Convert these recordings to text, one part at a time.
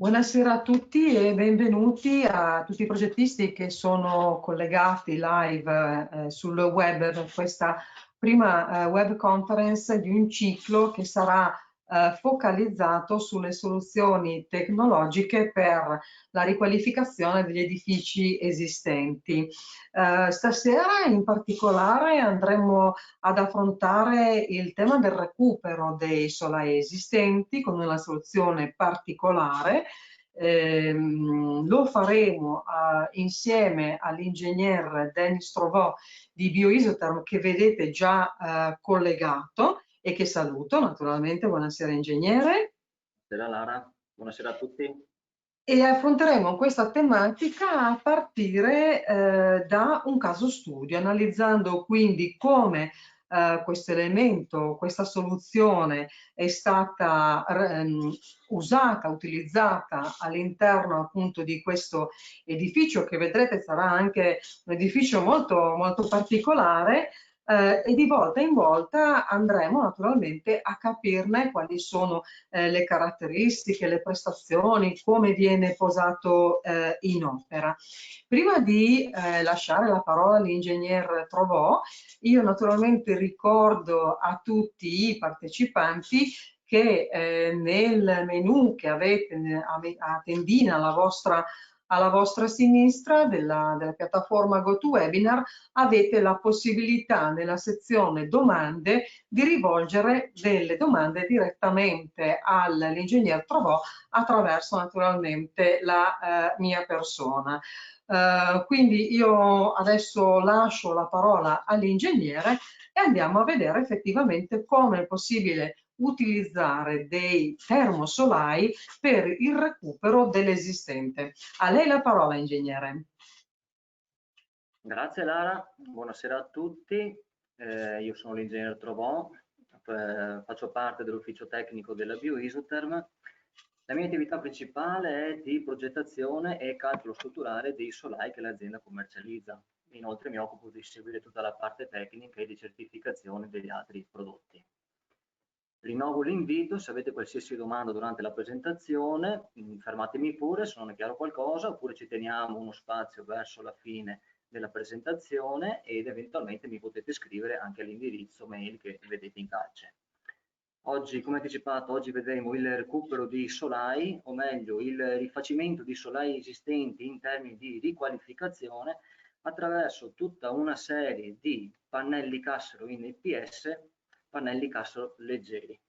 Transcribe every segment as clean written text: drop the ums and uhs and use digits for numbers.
Buonasera a tutti e benvenuti a tutti i progettisti che sono collegati live sul web per questa prima web conference di un ciclo che sarà focalizzato sulle soluzioni tecnologiche per la riqualificazione degli edifici esistenti. Stasera in particolare andremo ad affrontare il tema del recupero dei solai esistenti con una soluzione particolare. Lo faremo insieme all'ingegner Denis Trovò di Bioisotherm che vedete già collegato e che saluto naturalmente. Buonasera ingegnere. Buonasera Lara, buonasera a tutti. E affronteremo questa tematica a partire da un caso studio, analizzando quindi come questo elemento, questa soluzione è stata usata, utilizzata all'interno appunto di questo edificio che vedrete sarà anche un edificio molto, molto particolare. E di volta in volta andremo naturalmente a capirne quali sono le caratteristiche, le prestazioni, come viene posato in opera. Prima di lasciare la parola all'ingegner Trovò, io naturalmente ricordo a tutti i partecipanti che nel menu che avete a tendina alla vostra sinistra della piattaforma GoToWebinar avete la possibilità nella sezione domande di rivolgere delle domande direttamente all'ingegner Trovò attraverso naturalmente la mia persona. Quindi io adesso lascio la parola all'ingegnere e andiamo a vedere effettivamente come è possibile utilizzare dei termosolai per il recupero dell'esistente. A lei la parola, ingegnere. Grazie Lara, buonasera a tutti. Io sono l'ingegnere Trovò, faccio parte dell'ufficio tecnico della Bioisotherm. La mia attività principale è di progettazione e calcolo strutturale dei solai che l'azienda commercializza. Inoltre mi occupo di seguire tutta la parte tecnica e di certificazione degli altri prodotti. Rinnovo l'invito, se avete qualsiasi domanda durante la presentazione, fermatemi pure se non è chiaro qualcosa, oppure ci teniamo uno spazio verso la fine della presentazione ed eventualmente mi potete scrivere anche all'indirizzo mail che vedete in calce. Oggi, come anticipato, oggi vedremo il recupero di solai, o meglio il rifacimento di solai esistenti in termini di riqualificazione attraverso tutta una serie di pannelli cassero in EPS, pannelli cassero leggeri.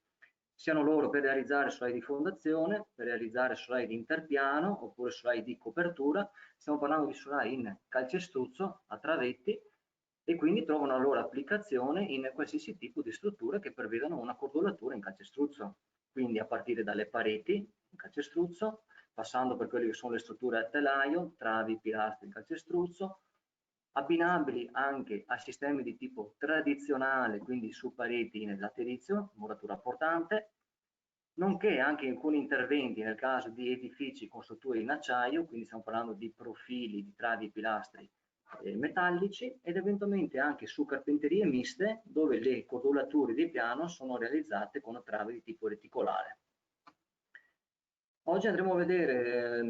Siano loro per realizzare solai di fondazione, per realizzare solai di interpiano oppure solai di copertura. Stiamo parlando di solai in calcestruzzo, a travetti, e quindi trovano la loro applicazione in qualsiasi tipo di strutture che prevedano una cordolatura in calcestruzzo, quindi a partire dalle pareti in calcestruzzo, passando per quelle che sono le strutture a telaio, travi, pilastri in calcestruzzo, abbinabili anche a sistemi di tipo tradizionale, quindi su pareti in laterizio, muratura portante, nonché anche alcuni interventi nel caso di edifici con strutture in acciaio, quindi stiamo parlando di profili, di travi e pilastri metallici, ed eventualmente anche su carpenterie miste dove le cordolature di piano sono realizzate con travi di tipo reticolare. Oggi andremo a vedere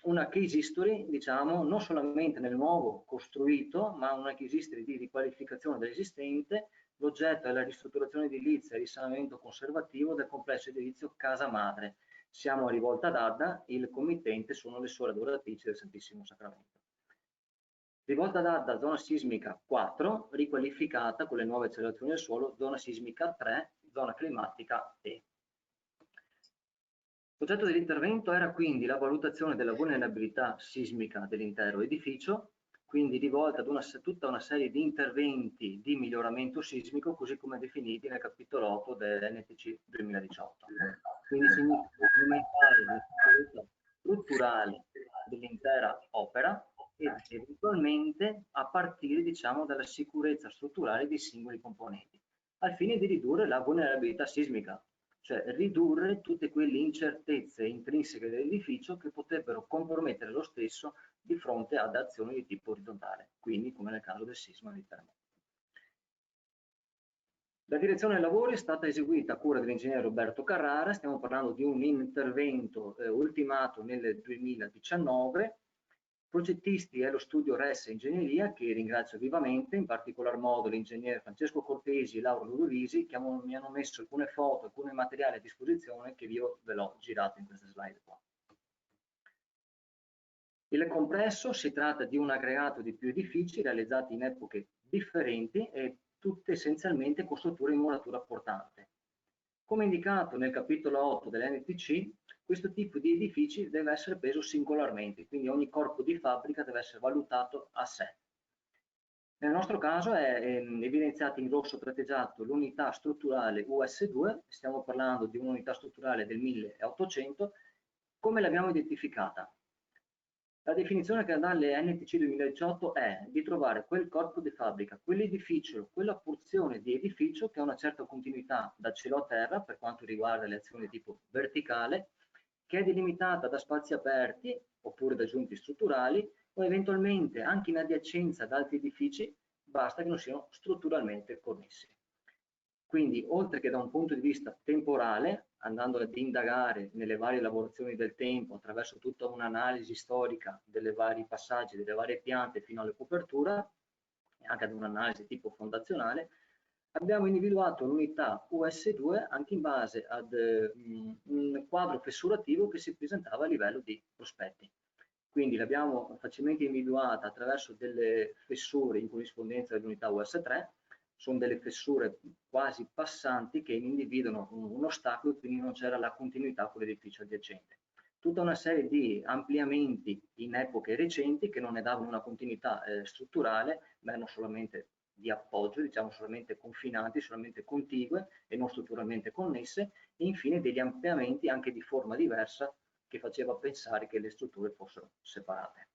una case history, diciamo, non solamente nel nuovo costruito, ma una case history di riqualificazione dell'esistente. L'oggetto è la ristrutturazione edilizia e risanamento conservativo del complesso edilizio Casa Madre. Siamo a Rivolta d'Adda, il committente sono le Suore Adoratrici del Santissimo Sacramento. Rivolta d'Adda, zona sismica 4, riqualificata con le nuove accelerazioni del suolo, zona sismica 3, zona climatica E. L'oggetto dell'intervento era quindi la valutazione della vulnerabilità sismica dell'intero edificio, quindi rivolta ad tutta una serie di interventi di miglioramento sismico, così come definiti nel capitolo 8 dell'NTC 2018. Quindi significa aumentare la sicurezza strutturale dell'intera opera ed eventualmente a partire, diciamo, dalla sicurezza strutturale dei singoli componenti, al fine di ridurre la vulnerabilità sismica, cioè ridurre tutte quelle incertezze intrinseche dell'edificio che potrebbero compromettere lo stesso di fronte ad azioni di tipo orizzontale, quindi come nel caso del sisma e del terremoto. La direzione dei lavori è stata eseguita a cura dell'ingegnere Roberto Carrara, stiamo parlando di un intervento ultimato nel 2019. Progettisti è lo studio RES Ingegneria, che ringrazio vivamente, in particolar modo l'ingegnere Francesco Cortesi e Laura Ludovisi, che mi hanno messo alcune foto, alcuni materiali a disposizione che io ve l'ho girato in queste slide qua. Il compresso si tratta di un aggregato di più edifici realizzati in epoche differenti e tutte essenzialmente con strutture in muratura portante. Come indicato nel capitolo 8 dell'NTC, questo tipo di edifici deve essere preso singolarmente, quindi ogni corpo di fabbrica deve essere valutato a sé. Nel nostro caso è evidenziata in rosso tratteggiato l'unità strutturale US2, stiamo parlando di un'unità strutturale del 1800. Come l'abbiamo identificata? La definizione che dà le NTC 2018 è di trovare quel corpo di fabbrica, quell'edificio, quella porzione di edificio che ha una certa continuità da cielo a terra per quanto riguarda le azioni di tipo verticale, che è delimitata da spazi aperti oppure da giunti strutturali o eventualmente anche in adiacenza ad altri edifici, basta che non siano strutturalmente connessi. Quindi, oltre che da un punto di vista temporale, andando ad indagare nelle varie lavorazioni del tempo attraverso tutta un'analisi storica dei vari passaggi, delle varie piante fino alla copertura, e anche ad un'analisi tipo fondazionale, abbiamo individuato l'unità US2 anche in base ad un quadro fessurativo che si presentava a livello di prospetti. Quindi l'abbiamo facilmente individuata attraverso delle fessure in corrispondenza dell'unità US3, sono delle fessure quasi passanti che individuano un ostacolo e quindi non c'era la continuità con l'edificio adiacente. Tutta una serie di ampliamenti in epoche recenti che non ne davano una continuità strutturale, ma erano solamente di appoggio, diciamo solamente confinanti, solamente contigue e non strutturalmente connesse, e infine degli ampliamenti anche di forma diversa che faceva pensare che le strutture fossero separate.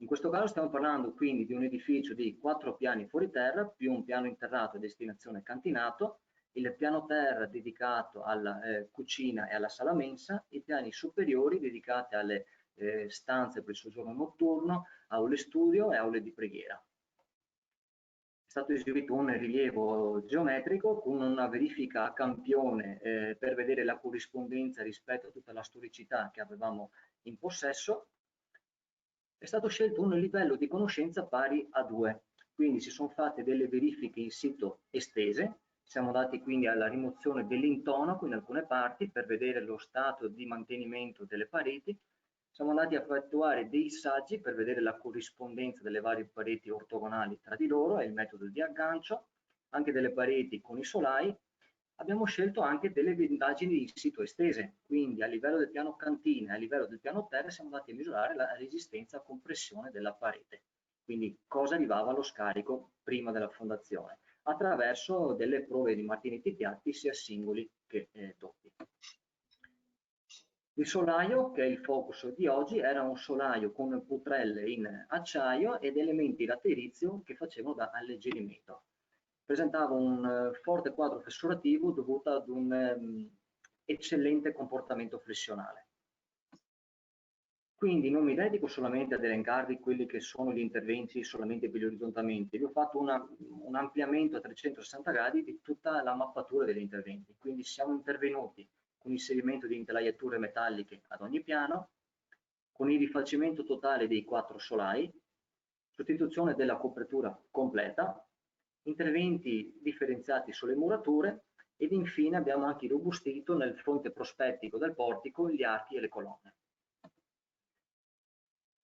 In questo caso stiamo parlando quindi di un edificio di 4 piani fuori terra più un piano interrato a destinazione cantinato, il piano terra dedicato alla cucina e alla sala mensa, i piani superiori dedicati alle stanze per il soggiorno notturno, aule studio e aule di preghiera. È stato eseguito un rilievo geometrico con una verifica a campione per vedere la corrispondenza rispetto a tutta la storicità che avevamo in possesso. È stato scelto un livello di conoscenza pari a 2, quindi si sono fatte delle verifiche in situ estese, siamo andati quindi alla rimozione dell'intonaco in alcune parti per vedere lo stato di mantenimento delle pareti, siamo andati a effettuare dei saggi per vedere la corrispondenza delle varie pareti ortogonali tra di loro e il metodo di aggancio, anche delle pareti con i solai. Abbiamo scelto anche delle indagini in situ estese, quindi a livello del piano cantina e a livello del piano terra siamo andati a misurare la resistenza a compressione della parete, quindi cosa arrivava allo scarico prima della fondazione, attraverso delle prove di martinetti piatti sia singoli che doppi. Il solaio, che è il focus di oggi, era un solaio con poutrelle in acciaio ed elementi laterizio che facevano da alleggerimento. Presentava un forte quadro fessurativo dovuto ad un eccellente comportamento flessionale. Quindi non mi dedico solamente ad elencarvi quelli che sono gli interventi solamente per gli orizzontamenti, vi ho fatto un ampliamento a 360 gradi di tutta la mappatura degli interventi, quindi siamo intervenuti con inserimento di intelaiature metalliche ad ogni piano, con il rifacimento totale dei 4 solai, sostituzione della copertura completa, interventi differenziati sulle murature ed infine abbiamo anche robustito nel fronte prospettico del portico gli archi e le colonne.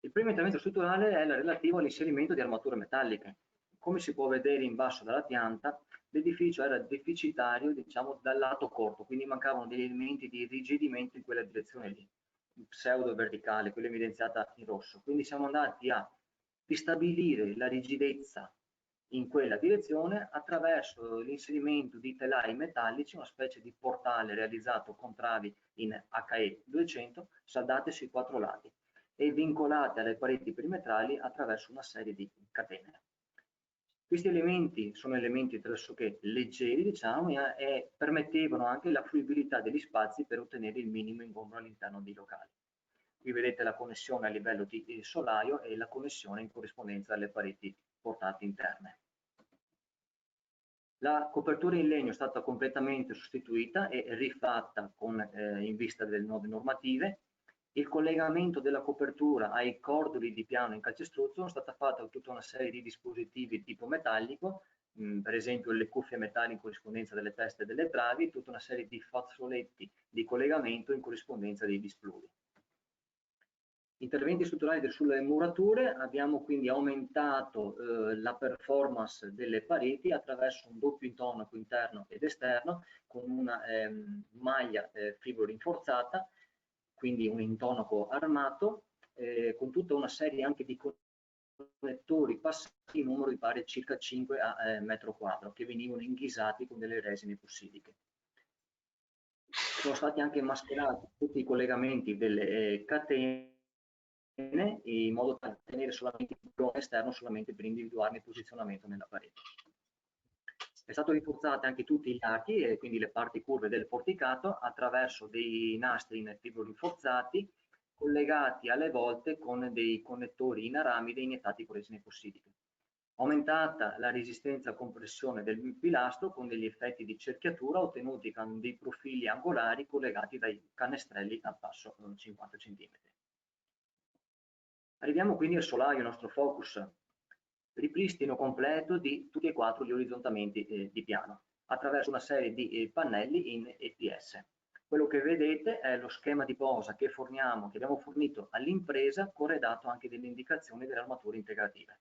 Il primo intervento strutturale è relativo all'inserimento di armature metalliche. Come si può vedere in basso dalla pianta, l'edificio era deficitario, diciamo, dal lato corto, quindi mancavano degli elementi di irrigidimento in quella direzione lì, pseudo verticale, quella evidenziata in rosso. Quindi siamo andati a ristabilire la rigidezza in quella direzione attraverso l'inserimento di telai metallici, una specie di portale realizzato con travi in HE 200 saldate sui 4 lati e vincolate alle pareti perimetrali attraverso una serie di catene. Questi elementi sono elementi pressoché leggeri, diciamo, e permettevano anche la fruibilità degli spazi per ottenere il minimo ingombro all'interno dei locali. Qui vedete la connessione a livello di solaio e la connessione in corrispondenza alle pareti portate interne. La copertura in legno è stata completamente sostituita e rifatta in vista delle nuove normative. Il collegamento della copertura ai cordoli di piano in calcestruzzo è stata fatta con tutta una serie di dispositivi tipo metallico, per esempio le cuffie metalliche in corrispondenza delle teste delle travi e tutta una serie di fazzoletti di collegamento in corrispondenza dei displodi. Interventi strutturali sulle murature, abbiamo quindi aumentato la performance delle pareti attraverso un doppio intonaco interno ed esterno con una maglia fibro rinforzata, quindi un intonaco armato, con tutta una serie anche di connettori passati in numero di pari circa 5 a metro quadro, che venivano inghisati con delle resine epossidiche. Sono stati anche mascherati tutti i collegamenti delle catene in modo da tenere solamente il pilone esterno solamente per individuarne il posizionamento nella parete. È stato rinforzato anche tutti gli archi e quindi le parti curve del porticato attraverso dei nastri in fibro rinforzati collegati alle volte con dei connettori in aramide iniettati con resine epossidiche. Aumentata la resistenza a compressione del pilastro con degli effetti di cerchiatura ottenuti con dei profili angolari collegati dai canestrelli al passo 50 cm. Arriviamo quindi al solaio, il nostro focus. Ripristino completo di tutti e quattro gli orizzontamenti di piano attraverso una serie di pannelli in EPS. Quello che vedete è lo schema di posa che abbiamo fornito all'impresa, corredato anche delle indicazioni delle armature integrative.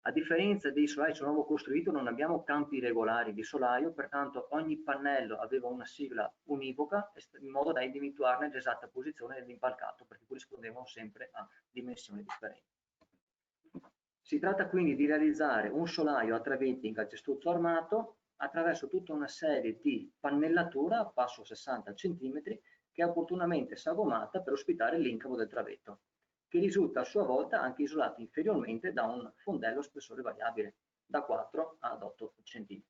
A differenza dei solai su nuovo costruito non abbiamo campi regolari di solaio, pertanto ogni pannello aveva una sigla univoca in modo da individuarne l'esatta posizione dell'impalcato, perché corrispondevano sempre a dimensioni differenti. Si tratta quindi di realizzare un solaio a travetti in calcestruzzo armato attraverso tutta una serie di pannellatura a passo 60 cm che è opportunamente sagomata per ospitare l'incavo del travetto, che risulta a sua volta anche isolato inferiormente da un fondello spessore variabile da 4 ad 8 cm.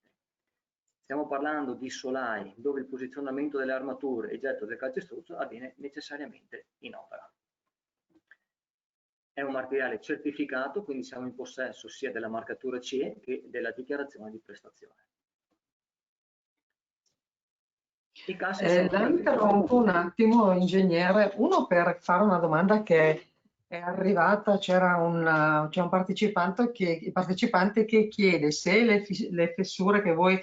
Stiamo parlando di solai dove il posizionamento delle armature e il getto del calcestruzzo avviene necessariamente in opera. È un materiale certificato, quindi siamo in possesso sia della marcatura CE che della dichiarazione di prestazione. I cassi sono La interrompo un attimo, ingegnere, uno per fare una domanda che è arrivata, c'è un partecipante che chiede se le fessure che voi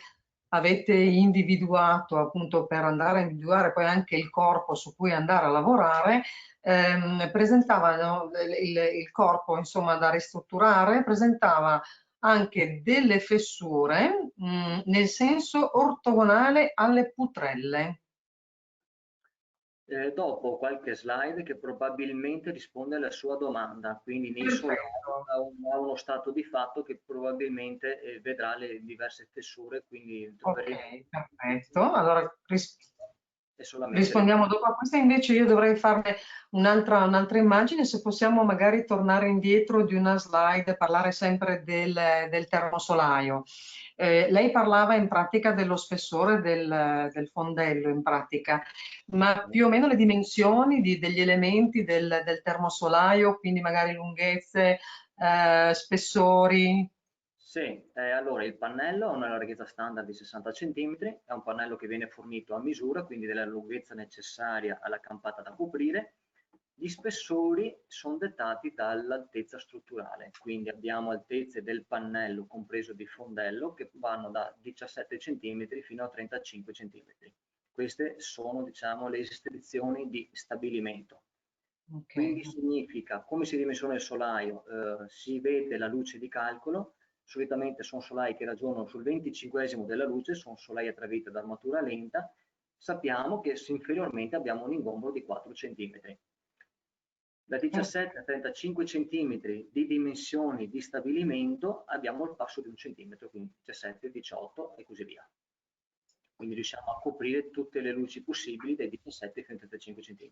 avete individuato appunto per andare a individuare poi anche il corpo su cui andare a lavorare, presentavano il corpo insomma da ristrutturare, presentava anche delle fessure nel senso ortogonale alle putrelle. Dopo qualche slide che probabilmente risponde alla sua domanda, quindi nei solari Perfetto. ha uno stato di fatto che probabilmente vedrà le diverse fessure, quindi Ok, perfetto. Allora è solamente le... rispondiamo dopo a questa. Invece io dovrei farne un'altra immagine, se possiamo magari tornare indietro di una slide e parlare sempre del termosolaio. Lei parlava in pratica dello spessore del fondello, in pratica, ma più o meno le dimensioni degli elementi del termosolaio, quindi magari lunghezze, spessori. Sì, allora il pannello ha una larghezza standard di 60 cm, è un pannello che viene fornito a misura, quindi della lunghezza necessaria alla campata da coprire. Gli spessori sono dettati dall'altezza strutturale, quindi abbiamo altezze del pannello compreso di fondello che vanno da 17 cm fino a 35 cm. Queste sono, diciamo, le restrizioni di stabilimento. Ok. Quindi significa, come si dimensiona il solaio, si vede la luce di calcolo, solitamente sono solai che ragionano sul 25esimo della luce, sono solai a travite ad armatura lenta, sappiamo che inferiormente abbiamo un ingombro di 4 cm. Da 17 a 35 cm di dimensioni di stabilimento abbiamo il passo di 1 cm, quindi 17, 18 e così via. Quindi riusciamo a coprire tutte le luci possibili dai 17 fino ai 35 cm.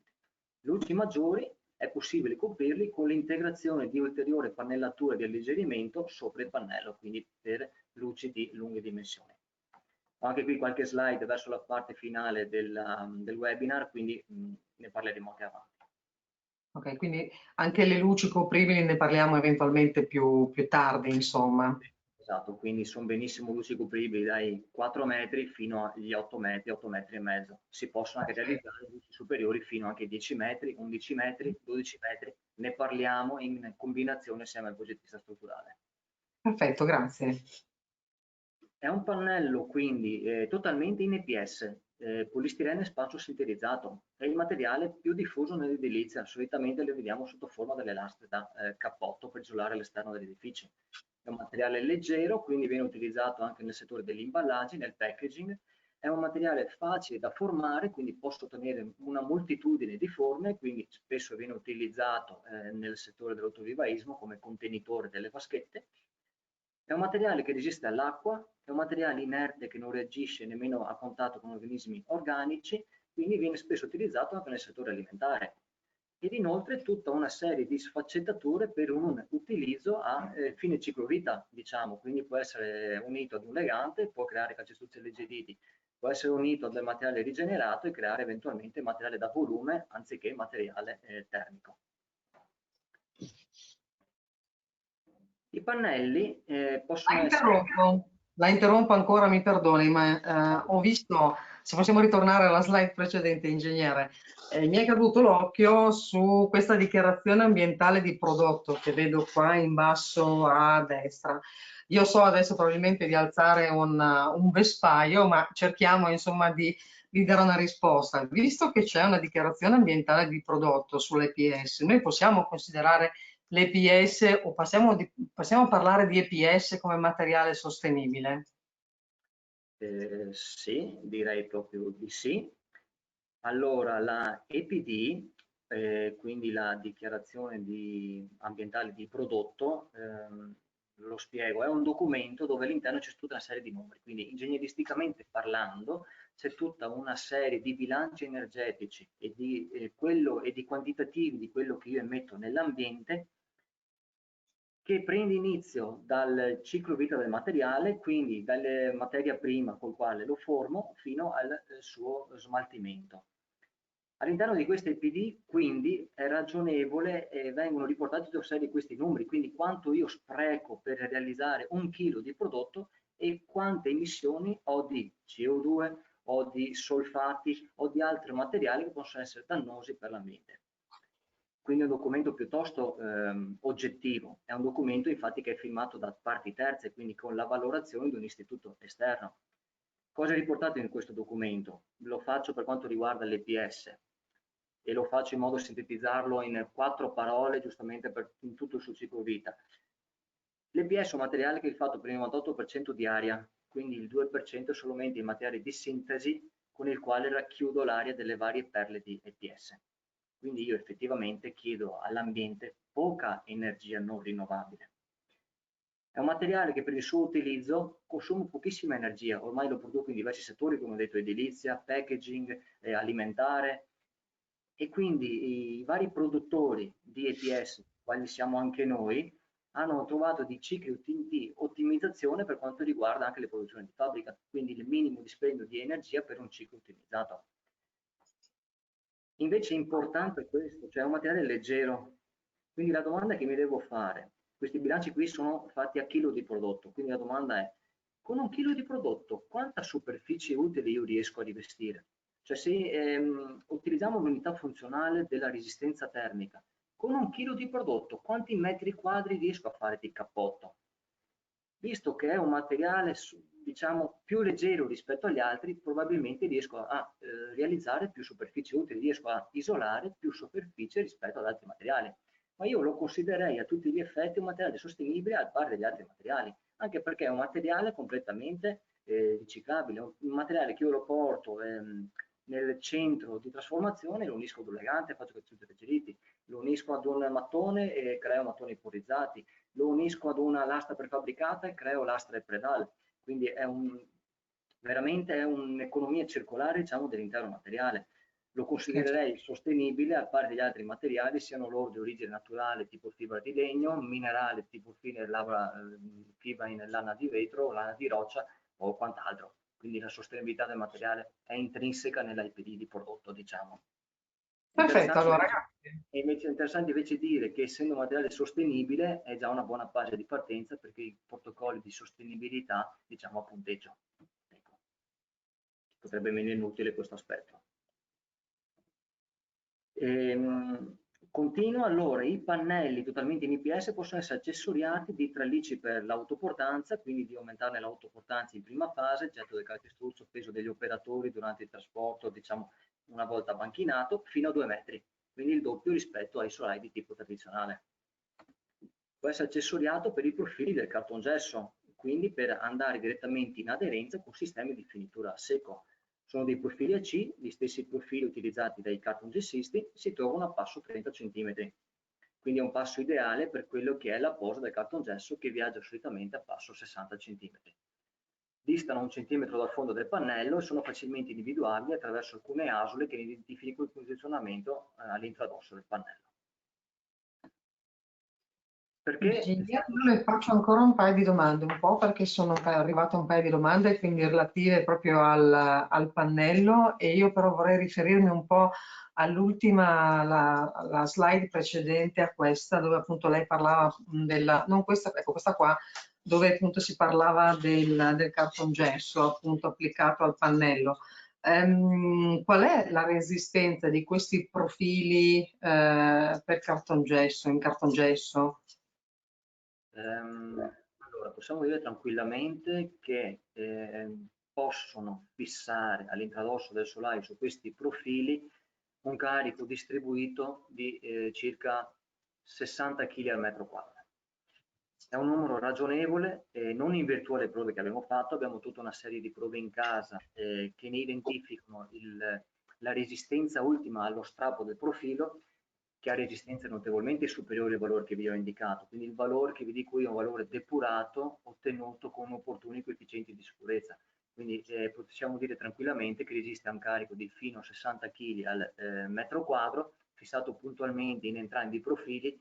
Luci maggiori è possibile coprirli con l'integrazione di ulteriore pannellatura di alleggerimento sopra il pannello, quindi per luci di lunghe dimensioni. Ho anche qui qualche slide verso la parte finale del webinar, quindi ne parleremo anche avanti. Ok, quindi anche le luci copribili ne parliamo eventualmente più tardi, insomma. Esatto, quindi sono benissimo luci copribili dai 4 metri fino agli 8 metri, 8 metri e mezzo. Si possono anche realizzare luci superiori fino anche ai 10 metri, 11 metri, 12 metri. Ne parliamo in combinazione assieme al progettista strutturale. Perfetto, grazie. È un pannello quindi totalmente in EPS, polistirene spanso sinterizzato. È il materiale più diffuso nell'edilizia, solitamente le vediamo sotto forma delle lastre da cappotto per isolare l'esterno degli edifici. È un materiale leggero, quindi viene utilizzato anche nel settore degli imballaggi, nel packaging. È un materiale facile da formare, quindi posso ottenere una moltitudine di forme, quindi spesso viene utilizzato nel settore dell'autovivaismo come contenitore delle vaschette. È un materiale che resiste all'acqua, è un materiale inerte che non reagisce nemmeno a contatto con organismi organici, quindi viene spesso utilizzato anche nel settore alimentare. Ed inoltre tutta una serie di sfaccettature per un utilizzo a fine ciclo vita, diciamo, quindi può essere unito ad un legante, può creare calcestruzzi alleggeriti, può essere unito a del materiale rigenerato e creare eventualmente materiale da volume anziché materiale termico. I pannelli possono essere... La interrompo ancora, mi perdoni, ma ho visto, se possiamo ritornare alla slide precedente, ingegnere, mi è caduto l'occhio su questa dichiarazione ambientale di prodotto che vedo qua in basso a destra. Io so adesso probabilmente di alzare un vespaio, ma cerchiamo insomma di dare una risposta. Visto che c'è una dichiarazione ambientale di prodotto sull'EPS, noi possiamo considerare l'EPS o passiamo a parlare di EPS come materiale sostenibile? Sì, direi proprio di sì. Allora, la EPD, quindi la dichiarazione ambientale di prodotto, lo spiego, è un documento dove all'interno c'è tutta una serie di numeri, quindi ingegneristicamente parlando c'è tutta una serie di bilanci energetici e di quantitativi di quello che io emetto nell'ambiente che prende inizio dal ciclo vita del materiale, quindi dalla materia prima col quale lo formo fino al suo smaltimento. All'interno di queste EPD quindi è ragionevole e vengono riportati tutta una serie di questi numeri, quindi quanto io spreco per realizzare un chilo di prodotto e quante emissioni ho di CO2, ho di solfati, o di altri materiali che possono essere dannosi per l'ambiente. Quindi è un documento piuttosto oggettivo, è un documento infatti che è firmato da parti terze, quindi con la valorazione di un istituto esterno. Cosa è riportato in questo documento? Lo faccio per quanto riguarda l'EPS e lo faccio in modo da sintetizzarlo in 4 parole, giustamente in tutto il suo ciclo vita. L'EPS è un materiale che è fatto per il 98% di aria, quindi il 2% è solamente il materiale di sintesi con il quale racchiudo l'aria delle varie perle di EPS. Quindi io effettivamente chiedo all'ambiente poca energia non rinnovabile. È un materiale che per il suo utilizzo consuma pochissima energia, ormai lo produco in diversi settori, come ho detto, edilizia, packaging, alimentare, e quindi i vari produttori di EPS, quali siamo anche noi, hanno trovato dei cicli di ottimizzazione per quanto riguarda anche le produzioni di fabbrica, quindi il minimo dispendio di energia per un ciclo ottimizzato. Invece è importante questo, cioè è un materiale leggero, quindi la domanda che mi devo fare, questi bilanci qui sono fatti a chilo di prodotto, quindi la domanda è, con un chilo di prodotto quanta superficie utile io riesco a rivestire? Cioè se utilizziamo l'unità funzionale della resistenza termica, con un chilo di prodotto quanti metri quadri riesco a fare di cappotto? Visto che è un materiale diciamo più leggero rispetto agli altri, probabilmente riesco a realizzare più superficie utili, riesco a isolare più superficie rispetto ad altri materiali. Ma io lo considererei a tutti gli effetti un materiale sostenibile al pari degli altri materiali, anche perché è un materiale completamente riciclabile, un materiale che io lo porto nel centro di trasformazione, lo unisco ad un legante, faccio calcestruzzi alleggeriti, lo unisco ad un mattone e creo mattoni iporizzati, lo unisco ad una lastra prefabbricata e creo lastre predal. Quindi è veramente un'economia circolare, diciamo, dell'intero materiale. Lo considererei sostenibile al pari degli altri materiali, siano loro di origine naturale tipo fibra di legno, minerale tipo fibra in lana di vetro, lana di roccia o quant'altro. Quindi la sostenibilità del materiale è intrinseca nell'IPD di prodotto, diciamo. Perfetto, allora grazie. È interessante invece dire che essendo un materiale sostenibile è già una buona base di partenza perché i protocolli di sostenibilità diciamo a punteggio. Ecco. Potrebbe venire inutile questo aspetto. Continua allora, i pannelli totalmente in IPS possono essere accessoriati di tralicci per l'autoportanza, quindi di aumentarne l'autoportanza in prima fase, getto del calcestruzzo, peso degli operatori durante il trasporto, diciamo una volta banchinato, fino a 2 metri, quindi il doppio rispetto ai solai di tipo tradizionale. Può essere accessoriato per i profili del cartongesso, quindi per andare direttamente in aderenza con sistemi di finitura a secco. Sono dei profili AC, gli stessi profili utilizzati dai cartongessisti, si trovano a passo 30 cm. Quindi è un passo ideale per quello che è la posa del cartongesso che viaggia solitamente a passo 60 cm. Distano 1 centimetro dal fondo del pannello e sono facilmente individuabili attraverso alcune asole che identificano il posizionamento all'intradosso del pannello. Perché Virginia, io le faccio ancora un paio di domande, un po' perché sono arrivate un paio di domande, quindi relative proprio al pannello, e io però vorrei riferirmi un po' all'ultima, la slide precedente a questa, dove appunto lei parlava della, non questa, ecco questa qua, dove appunto si parlava del cartongesso appunto applicato al pannello. Qual è la resistenza di questi profili per cartongesso, in cartongesso? Allora, possiamo dire tranquillamente che possono fissare all'intradosso del solaio su questi profili un carico distribuito di circa 60 kg al metro quadro. È un numero ragionevole, non in virtù alle prove che abbiamo fatto, abbiamo tutta una serie di prove in casa che ne identificano la resistenza ultima allo strappo del profilo, che ha resistenze notevolmente superiori al valore che vi ho indicato, quindi il valore che vi dico io è un valore depurato ottenuto con opportuni coefficienti di sicurezza. Quindi possiamo dire tranquillamente che resiste a un carico di fino a 60 kg al metro quadro, fissato puntualmente in entrambi i profili,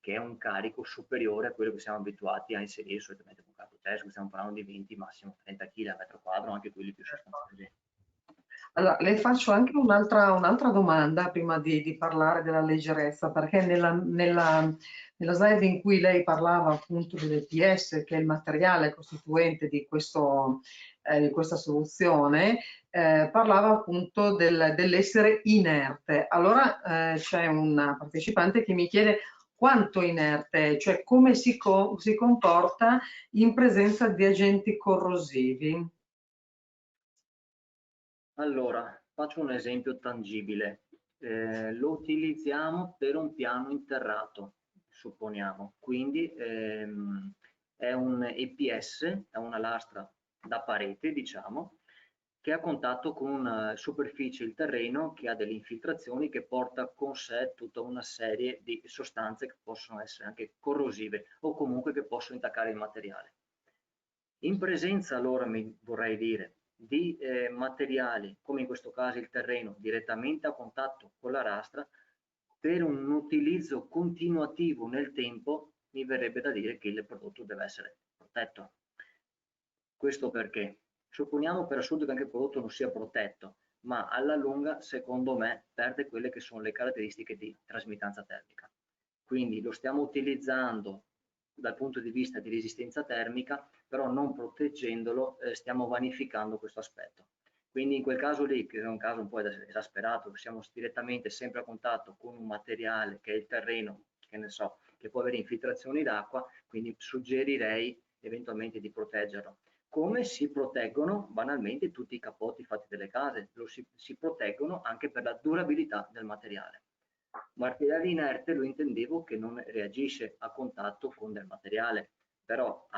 che è un carico superiore a quello che siamo abituati a inserire solitamente con cartocesco, stiamo parlando di 20, massimo 30 kg a metro quadro, anche quelli più sostanziosi. Allora, le faccio anche un'altra domanda prima di parlare della leggerezza, perché nella slide in cui lei parlava appunto dell'EPS, che è il materiale costituente di questa soluzione, parlava appunto dell'essere inerte. Allora c'è una partecipante che mi chiede quanto inerte è, cioè come si comporta in presenza di agenti corrosivi. Allora, faccio un esempio tangibile. Lo utilizziamo per un piano interrato, supponiamo. Quindi è un EPS, è una lastra da parete, diciamo, che ha contatto con una superficie, il terreno, che ha delle infiltrazioni che porta con sé tutta una serie di sostanze che possono essere anche corrosive o comunque che possono intaccare il materiale. In presenza, allora, mi vorrei dire, di materiali, come in questo caso il terreno, direttamente a contatto con la rastra, per un utilizzo continuativo nel tempo, mi verrebbe da dire che il prodotto deve essere protetto. Questo perché? Supponiamo per assurdo che anche il prodotto non sia protetto, ma alla lunga, secondo me, perde quelle che sono le caratteristiche di trasmittanza termica. Quindi lo stiamo utilizzando dal punto di vista di resistenza termica, però non proteggendolo stiamo vanificando questo aspetto. Quindi in quel caso lì, che è un caso un po' esasperato, siamo direttamente sempre a contatto con un materiale che è il terreno, che ne so, che può avere infiltrazioni d'acqua, quindi suggerirei eventualmente di proteggerlo. Come si proteggono banalmente tutti i cappotti fatti delle case, si proteggono anche per la durabilità del materiale. Materiale inerte lo intendevo che non reagisce a contatto con del materiale, però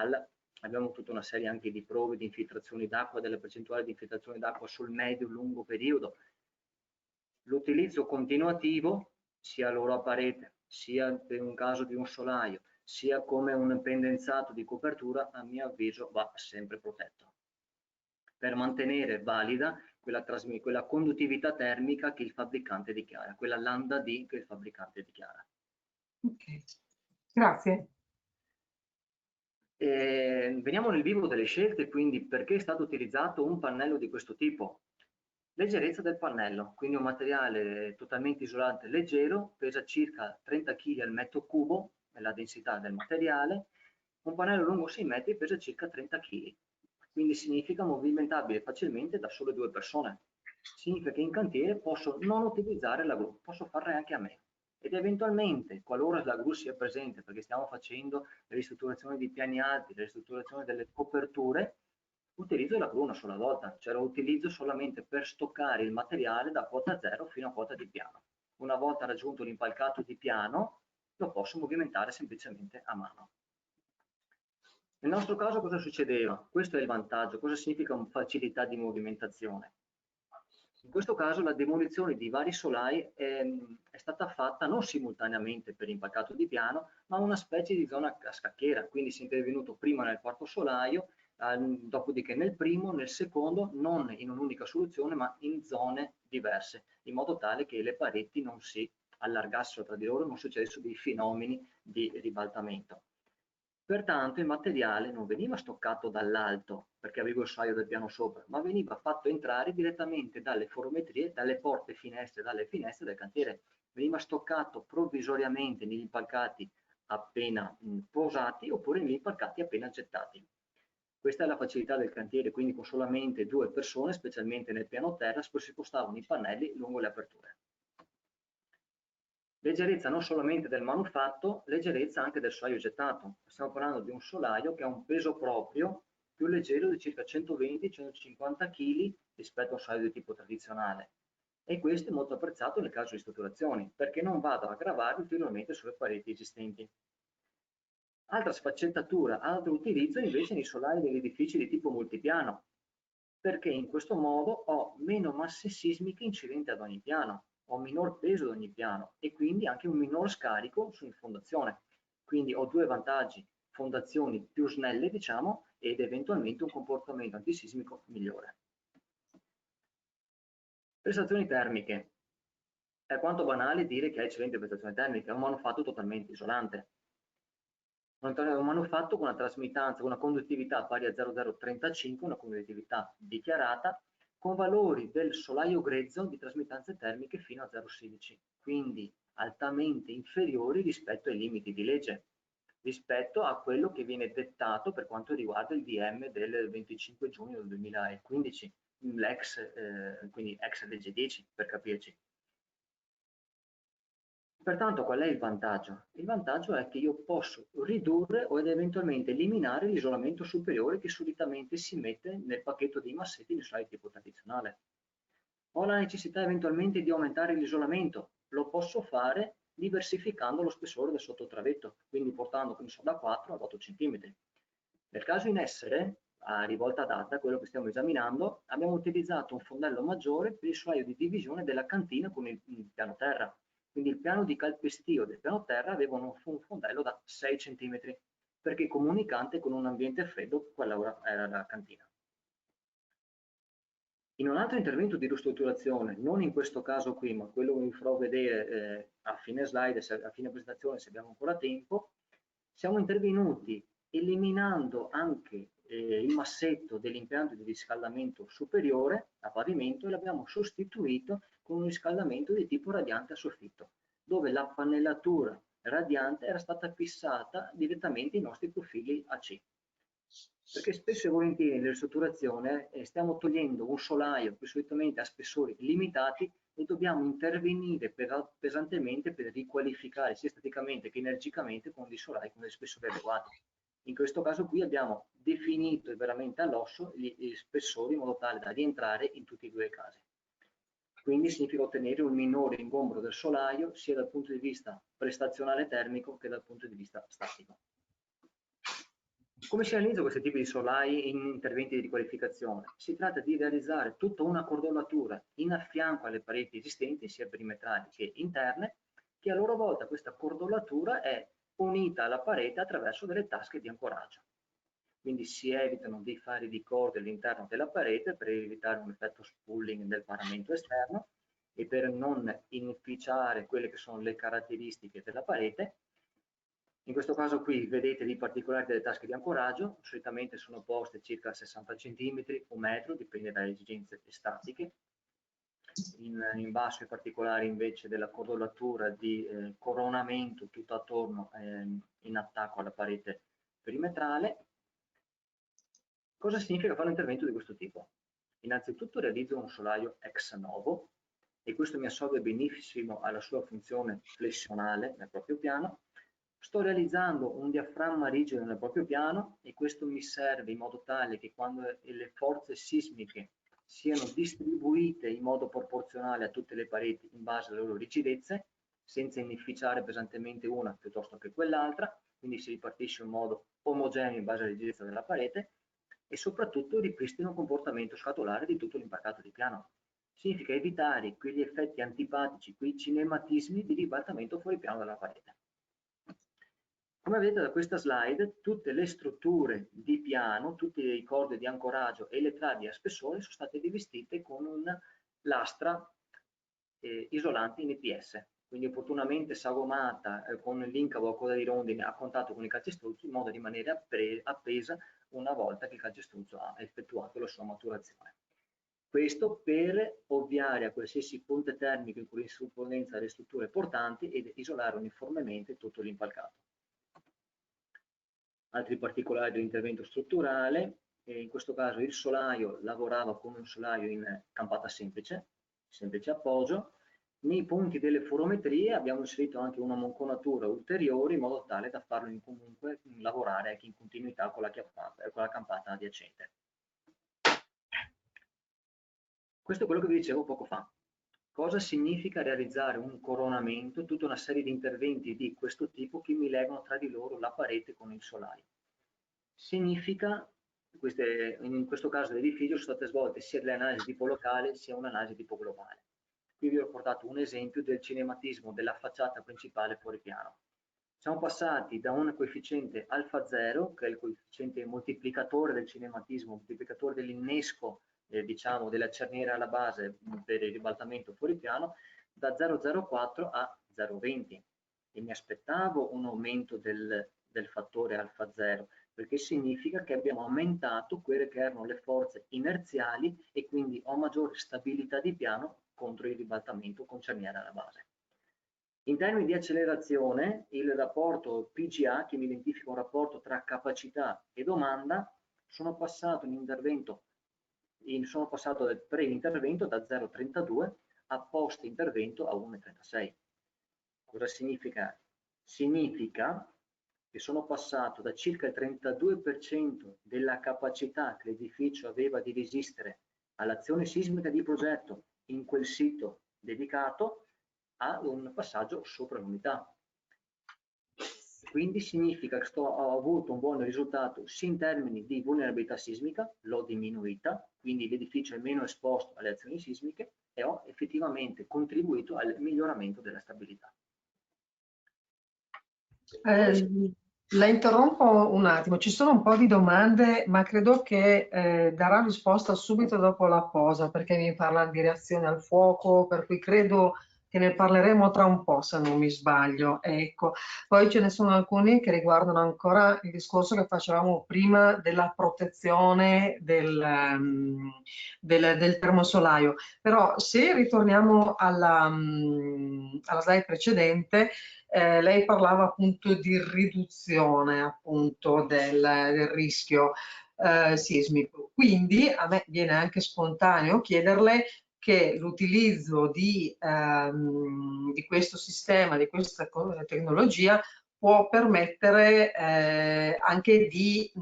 abbiamo tutta una serie anche di prove di infiltrazioni d'acqua, delle percentuali di infiltrazione d'acqua sul medio-lungo periodo. L'utilizzo continuativo, sia loro a parete, sia per un caso di un solaio, sia come un pendenzato di copertura, a mio avviso va sempre protetto, per mantenere valida quella conduttività termica che il fabbricante dichiara, quella lambda D che il fabbricante dichiara. Ok, grazie. Veniamo nel vivo delle scelte, quindi perché è stato utilizzato un pannello di questo tipo? Leggerezza del pannello, quindi un materiale totalmente isolante leggero, pesa circa 30 kg al metro cubo, è la densità del materiale. Un pannello lungo 6 metri pesa circa 30 kg, quindi significa movimentabile facilmente da sole 2 persone. Significa che in cantiere posso non utilizzare la gru, posso farne anche a meno. Ed eventualmente, qualora la gru sia presente, perché stiamo facendo le ristrutturazioni di piani alti, le ristrutturazioni delle coperture, utilizzo la gru una sola volta, cioè lo utilizzo solamente per stoccare il materiale da quota 0 fino a quota di piano. Una volta raggiunto l'impalcato di piano, lo posso movimentare semplicemente a mano. Nel nostro caso cosa succedeva? Questo è il vantaggio. Cosa significa facilità di movimentazione? In questo caso la demolizione di vari solai è stata fatta non simultaneamente per impalcato di piano, ma una specie di zona a scacchiera, quindi si è intervenuto prima nel quarto solaio, dopodiché nel primo, nel secondo, non in un'unica soluzione, ma in zone diverse, in modo tale che le pareti non si allargassero tra di loro, non succedessero dei fenomeni di ribaltamento. Pertanto il materiale non veniva stoccato dall'alto perché avevo il solaio del piano sopra, ma veniva fatto entrare direttamente dalle forometrie, dalle porte finestre, dalle finestre del cantiere. Veniva stoccato provvisoriamente negli impalcati appena posati oppure negli impalcati appena gettati. Questa è la facilità del cantiere, quindi con solamente 2 persone, specialmente nel piano terra, si spostavano i pannelli lungo le aperture. Leggerezza non solamente del manufatto, leggerezza anche del solaio gettato. Stiamo parlando di un solaio che ha un peso proprio più leggero di circa 120-150 kg rispetto a un solaio di tipo tradizionale. E questo è molto apprezzato nel caso di strutturazioni, perché non vado a gravare ulteriormente sulle pareti esistenti. Altra sfaccettatura, altro utilizzo invece nei solai degli edifici di tipo multipiano, perché in questo modo ho meno masse sismiche incidenti ad ogni piano, ho minor peso ad ogni piano e quindi anche un minor scarico su fondazione. Quindi ho 2 vantaggi, fondazioni più snelle diciamo ed eventualmente un comportamento antisismico migliore. Prestazioni termiche. È quanto banale dire che ha eccellente prestazione termica, è un manufatto totalmente isolante. Un manufatto con una trasmittanza, una conduttività pari a 0,035, una conduttività dichiarata, con valori del solaio grezzo di trasmittanze termiche fino a 0,16, quindi altamente inferiori rispetto ai limiti di legge, rispetto a quello che viene dettato per quanto riguarda il DM del 25 giugno del 2015, quindi ex legge 10 per capirci. Pertanto qual è il vantaggio? Il vantaggio è che io posso ridurre o eventualmente eliminare l'isolamento superiore che solitamente si mette nel pacchetto dei massetti di solai tipo tradizionale. Ho la necessità eventualmente di aumentare l'isolamento, lo posso fare diversificando lo spessore del sottotravetto, quindi portando da 4 ad 8 cm. Nel caso in essere, a rivolta data, quello che stiamo esaminando, abbiamo utilizzato un fondello maggiore per il solaio di divisione della cantina con il piano terra. Quindi il piano di calpestio del piano terra aveva un fondello da 6 cm, perché comunicante con un ambiente freddo, quella era la cantina. In un altro intervento di ristrutturazione, non in questo caso qui, ma quello che vi farò vedere a fine slide, a fine presentazione se abbiamo ancora tempo, siamo intervenuti eliminando anche il massetto dell'impianto di riscaldamento superiore a pavimento e l'abbiamo sostituito con un riscaldamento di tipo radiante a soffitto, dove la pannellatura radiante era stata fissata direttamente ai nostri profili AC. Perché spesso e volentieri nella ristrutturazione stiamo togliendo un solaio che solitamente ha spessori limitati e dobbiamo intervenire pesantemente per riqualificare sia esteticamente che energicamente con dei solai con dei spessori adeguati. In questo caso qui abbiamo definito veramente all'osso gli spessori in modo tale da rientrare in tutti e 2 i casi. Quindi significa ottenere un minore ingombro del solaio sia dal punto di vista prestazionale termico che dal punto di vista statico. Come si realizza questo tipo di solai in interventi di riqualificazione? Si tratta di realizzare tutta una cordolatura in affianco alle pareti esistenti, sia perimetrali che interne, che a loro volta questa cordolatura è unita alla parete attraverso delle tasche di ancoraggio. Quindi si evitano dei fari di corde all'interno della parete per evitare un effetto spooling del paramento esterno e per non inficiare quelle che sono le caratteristiche della parete. In questo caso qui vedete di particolare delle tasche di ancoraggio, solitamente sono poste circa 60 cm, un metro, dipende dalle esigenze statiche. in basso i particolari invece della cordolatura di coronamento tutto attorno in attacco alla parete perimetrale. Cosa significa fare un intervento di questo tipo? Innanzitutto realizzo un solaio ex novo e questo mi assolve benissimo alla sua funzione flessionale nel proprio piano. Sto realizzando un diaframma rigido nel proprio piano e questo mi serve in modo tale che quando le forze sismiche siano distribuite in modo proporzionale a tutte le pareti in base alle loro rigidezze, senza inefficiare pesantemente una piuttosto che quell'altra, quindi si ripartisce in modo omogeneo in base alla rigidezza della parete e soprattutto ripristina un comportamento scatolare di tutto l'impalcato di piano. Significa evitare quegli effetti antipatici, quei cinematismi di ribaltamento fuori piano dalla parete. Come vedete da questa slide, tutte le strutture di piano, tutte le corde di ancoraggio e le travi a spessore sono state rivestite con una lastra isolante in EPS, quindi opportunamente sagomata con l'incavo a coda di rondine a contatto con il calcestruzzo in modo da rimanere appesa una volta che il calcestruzzo ha effettuato la sua maturazione. Questo per ovviare a qualsiasi ponte termico in corrispondenza alle strutture portanti ed isolare uniformemente tutto l'impalcato. Altri particolari dell'intervento strutturale, in questo caso il solaio lavorava come un solaio in campata semplice appoggio. Nei punti delle forometrie abbiamo inserito anche una monconatura ulteriore in modo tale da farlo comunque lavorare anche in continuità con la campata adiacente. Questo è quello che vi dicevo poco fa. Cosa significa realizzare un coronamento, tutta una serie di interventi di questo tipo che mi legano tra di loro la parete con il solaio? Significa, in questo caso l'edificio sono state svolte sia delle analisi tipo locale sia un'analisi tipo globale. Qui vi ho portato un esempio del cinematismo della facciata principale fuori piano. Siamo passati da un coefficiente alfa 0, che è il coefficiente moltiplicatore del cinematismo, moltiplicatore dell'innesco, diciamo, della cerniera alla base per il ribaltamento fuori piano, da 0,04 a 0,20. E mi aspettavo un aumento del fattore alfa 0, perché significa che abbiamo aumentato quelle che erano le forze inerziali e quindi ho maggiore stabilità di piano contro il ribaltamento con cerniera alla base. In termini di accelerazione, il rapporto PGA, che mi identifica un rapporto tra capacità e domanda, sono passato dal pre-intervento da 0,32 a post-intervento a 1,36. Cosa significa? Significa che sono passato da circa il 32% della capacità che l'edificio aveva di resistere all'azione sismica di progetto in quel sito dedicato a un passaggio sopra l'unità. Quindi significa che ho avuto un buon risultato sia in termini di vulnerabilità sismica, l'ho diminuita, quindi l'edificio è meno esposto alle azioni sismiche e ho effettivamente contribuito al miglioramento della stabilità. La interrompo un attimo, ci sono un po' di domande, ma credo che darà risposta subito dopo la pausa, perché mi parla di reazione al fuoco, per cui credo che ne parleremo tra un po', se non mi sbaglio. Ecco. Poi ce ne sono alcuni che riguardano ancora il discorso che facevamo prima della protezione del termosolaio. Però se ritorniamo alla slide precedente, lei parlava appunto di riduzione appunto del rischio sismico. Quindi a me viene anche spontaneo chiederle che l'utilizzo di questo sistema, di questa tecnologia può permettere anche di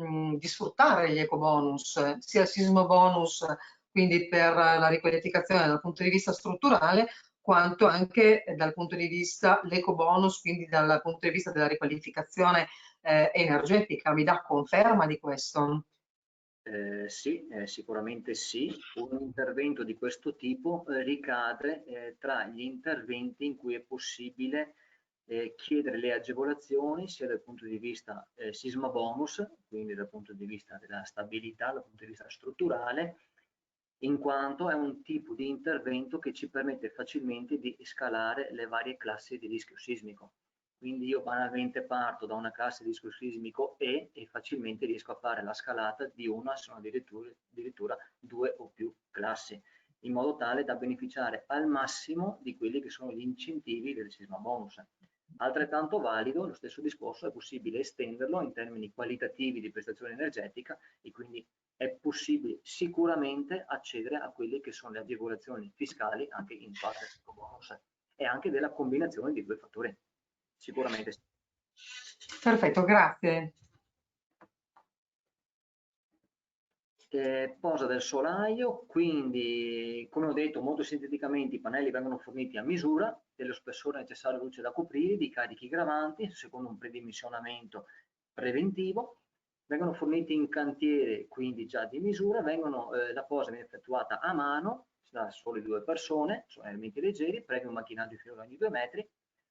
sfruttare gli ecobonus, sia il sismo bonus, quindi per la riqualificazione dal punto di vista strutturale, quanto anche dal punto di vista l'ecobonus, quindi dal punto di vista della riqualificazione energetica. Mi dà conferma di questo? Sì, sicuramente sì. Un intervento di questo tipo ricade tra gli interventi in cui è possibile chiedere le agevolazioni sia dal punto di vista sisma bonus, quindi dal punto di vista della stabilità, dal punto di vista strutturale, in quanto è un tipo di intervento che ci permette facilmente di scalare le varie classi di rischio sismico. Quindi io banalmente parto da una classe di rischio sismico E e facilmente riesco a fare la scalata di una, se non addirittura due o più classi. in modo tale da beneficiare al massimo di quelli che sono gli incentivi del sisma bonus. Altrettanto valido, lo stesso discorso è possibile estenderlo in termini qualitativi di prestazione energetica e quindi è possibile sicuramente accedere a quelle che sono le agevolazioni fiscali anche in parte del bonus e anche della combinazione di due fattori. Sicuramente sì. Perfetto, grazie. Posa del solaio, quindi come ho detto molto sinteticamente i pannelli vengono forniti a misura dello spessore necessario alla luce da coprire, di carichi gravanti secondo un predimensionamento preventivo, vengono forniti in cantiere quindi già di misura, la posa viene effettuata a mano da sole 2 persone, sono elementi leggeri, previo un macchinaggio fino ogni 2 metri,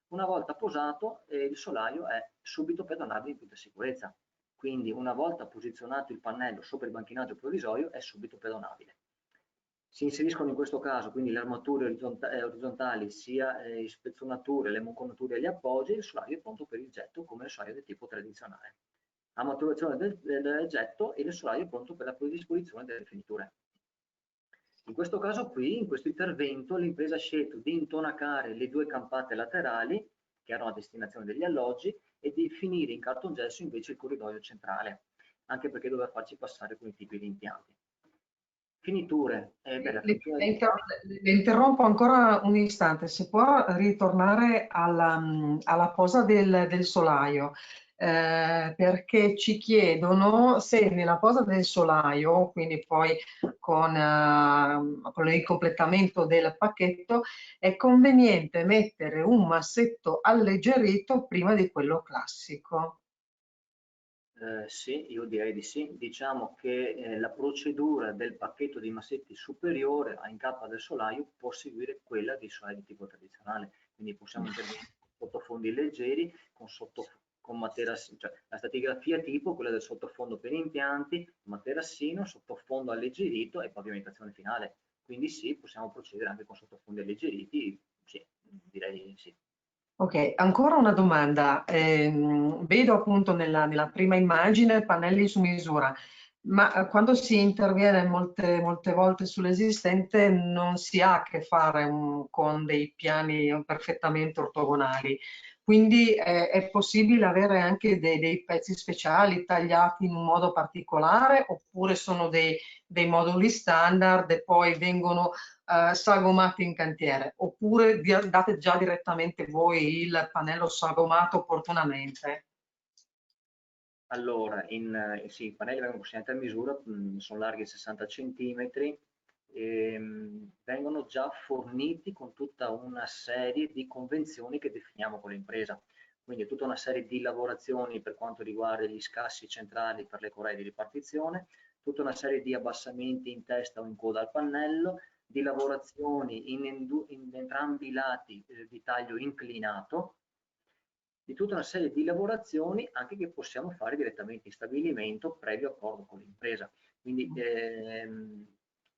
una volta posato il solaio è subito pedonabile in tutta sicurezza. Quindi una volta posizionato il pannello sopra il banchinaggio provvisorio è subito pedonabile. Si inseriscono in questo caso quindi le armature orizzontali, sia le spezzonature, le monconature e gli appoggi, il solaio è pronto per il getto come il solaio del tipo tradizionale. A maturazione del getto e il solaio è pronto per la predisposizione delle finiture. In questo caso qui, in questo intervento, l'impresa ha scelto di intonacare le 2 campate laterali, che erano a destinazione degli alloggi, e di finire in cartongesso invece il corridoio centrale, anche perché doveva farci passare alcuni tipi di impianti. Finiture. Le interrompo ancora un istante, se può ritornare alla posa del solaio, perché ci chiedono se nella posa del solaio, quindi poi con il completamento del pacchetto, è conveniente mettere un massetto alleggerito prima di quello classico. Sì, io direi di sì. Diciamo che la procedura del pacchetto di massetti superiore in cappa del solaio può seguire quella dei solai di tipo tradizionale, quindi possiamo intervenire con sottofondi leggeri, con materassino, cioè la stratigrafia tipo quella del sottofondo per impianti, materassino, sottofondo alleggerito e pavimentazione finale. Quindi sì, possiamo procedere anche con sottofondi alleggeriti, sì, direi sì. Ok, ancora una domanda. Vedo appunto nella prima immagine pannelli su misura, ma quando si interviene molte volte sull'esistente non si ha a che fare con dei piani perfettamente ortogonali. Quindi è possibile avere anche dei pezzi speciali tagliati in un modo particolare oppure sono dei moduli standard e poi vengono sagomati in cantiere, oppure date già direttamente voi il pannello sagomato opportunamente? Allora, sì, i pannelli vengono consegnati a misura, sono larghi 60 cm, vengono già forniti con tutta una serie di convenzioni che definiamo con l'impresa. Quindi tutta una serie di lavorazioni per quanto riguarda gli scassi centrali per le corree di ripartizione, tutta una serie di abbassamenti in testa o in coda al pannello, di lavorazioni in entrambi i lati di taglio inclinato, di tutta una serie di lavorazioni anche che possiamo fare direttamente in stabilimento previo accordo con l'impresa. Quindi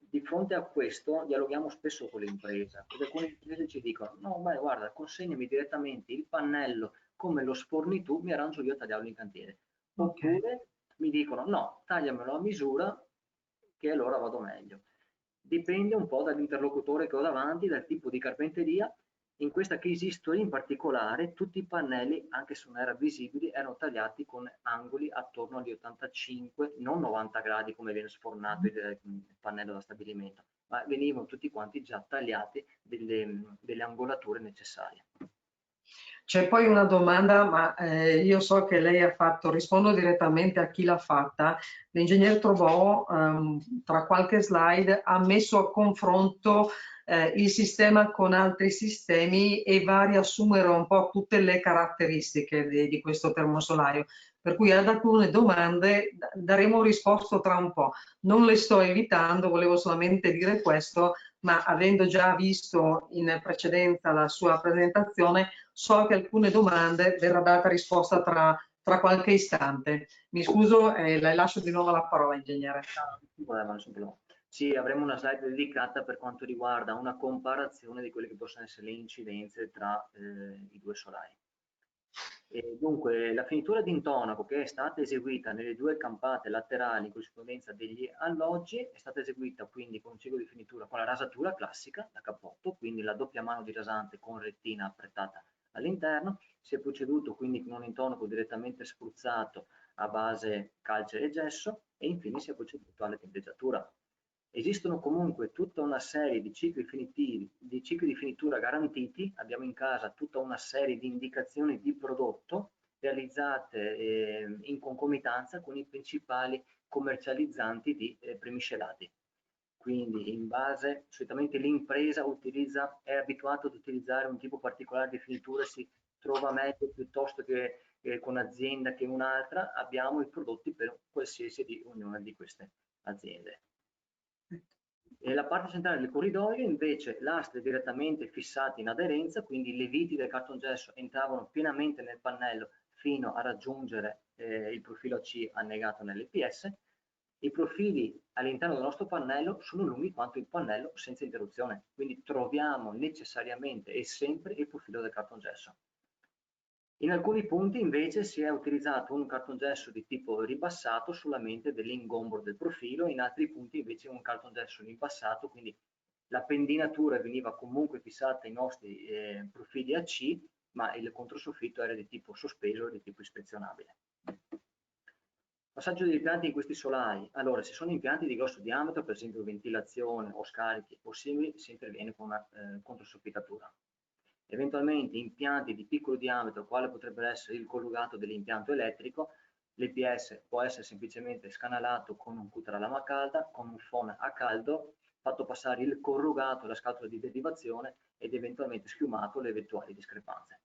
di fronte a questo dialoghiamo spesso con l'impresa, perché alcune imprese ci dicono no, beh, guarda, consegnami direttamente il pannello come lo sforni tu, mi arrangio io a tagliarlo in cantiere. Okay. Oppure mi dicono no, tagliamelo a misura che allora vado meglio. Dipende un po' dall'interlocutore che ho davanti, dal tipo di carpenteria. In questa case history in particolare tutti i pannelli, anche se non erano visibili, erano tagliati con angoli attorno agli 85, non 90 gradi come viene sfornato il pannello da stabilimento, ma venivano tutti quanti già tagliati delle angolature necessarie. C'è poi una domanda, ma io so che lei ha fatto, rispondo direttamente a chi l'ha fatta. L'ingegnere Trovò, tra qualche slide, ha messo a confronto il sistema con altri sistemi e va a riassumere un po' tutte le caratteristiche di questo termosolario. Per cui ad alcune domande daremo risposta tra un po'. Non le sto evitando, volevo solamente dire questo, ma avendo già visto in precedenza la sua presentazione, so che alcune domande verrà data risposta tra qualche istante. Mi scuso e le lascio di nuovo la parola, ingegnere. Nessun problema, nessun problema. Sì, avremo una slide dedicata per quanto riguarda una comparazione di quelle che possono essere le incidenze tra i due solai. E dunque, la finitura di intonaco che è stata eseguita nelle due campate laterali in corrispondenza degli alloggi è stata eseguita quindi con un ciclo di finitura con la rasatura classica da cappotto, quindi la doppia mano di rasante con rettina apprettata all'interno. Si è proceduto quindi con un intonaco direttamente spruzzato a base calce e gesso e infine si è proceduto alla temperatura. Esistono comunque tutta una serie di cicli di finitura garantiti, abbiamo in casa tutta una serie di indicazioni di prodotto realizzate in concomitanza con i principali commercializzanti di premiscelati. Quindi in base, solitamente l'impresa è abituata ad utilizzare un tipo particolare di finitura, si trova meglio piuttosto che con azienda che un'altra, abbiamo i prodotti per qualsiasi di ognuna di queste aziende. Nella parte centrale del corridoio invece lastre direttamente fissate in aderenza, quindi le viti del cartongesso entravano pienamente nel pannello fino a raggiungere il profilo AC annegato nell'EPS. I profili all'interno del nostro pannello sono lunghi quanto il pannello senza interruzione, quindi troviamo necessariamente e sempre il profilo del cartongesso. In alcuni punti invece si è utilizzato un cartongesso di tipo ribassato solamente dell'ingombro del profilo, in altri punti invece un cartongesso ribassato, quindi la pendinatura veniva comunque fissata ai nostri profili AC, ma il controsoffitto era di tipo sospeso, di tipo ispezionabile. Passaggio degli impianti in questi solai. Allora, se sono impianti di grosso diametro, per esempio ventilazione o scarichi o simili, si interviene con una controsoffitatura. Eventualmente impianti di piccolo diametro, quale potrebbe essere il collegato dell'impianto elettrico, l'EPS può essere semplicemente scanalato con un cutter a lama calda, con un phon a caldo, fatto passare il corrugato alla scatola di derivazione ed eventualmente schiumato le eventuali discrepanze.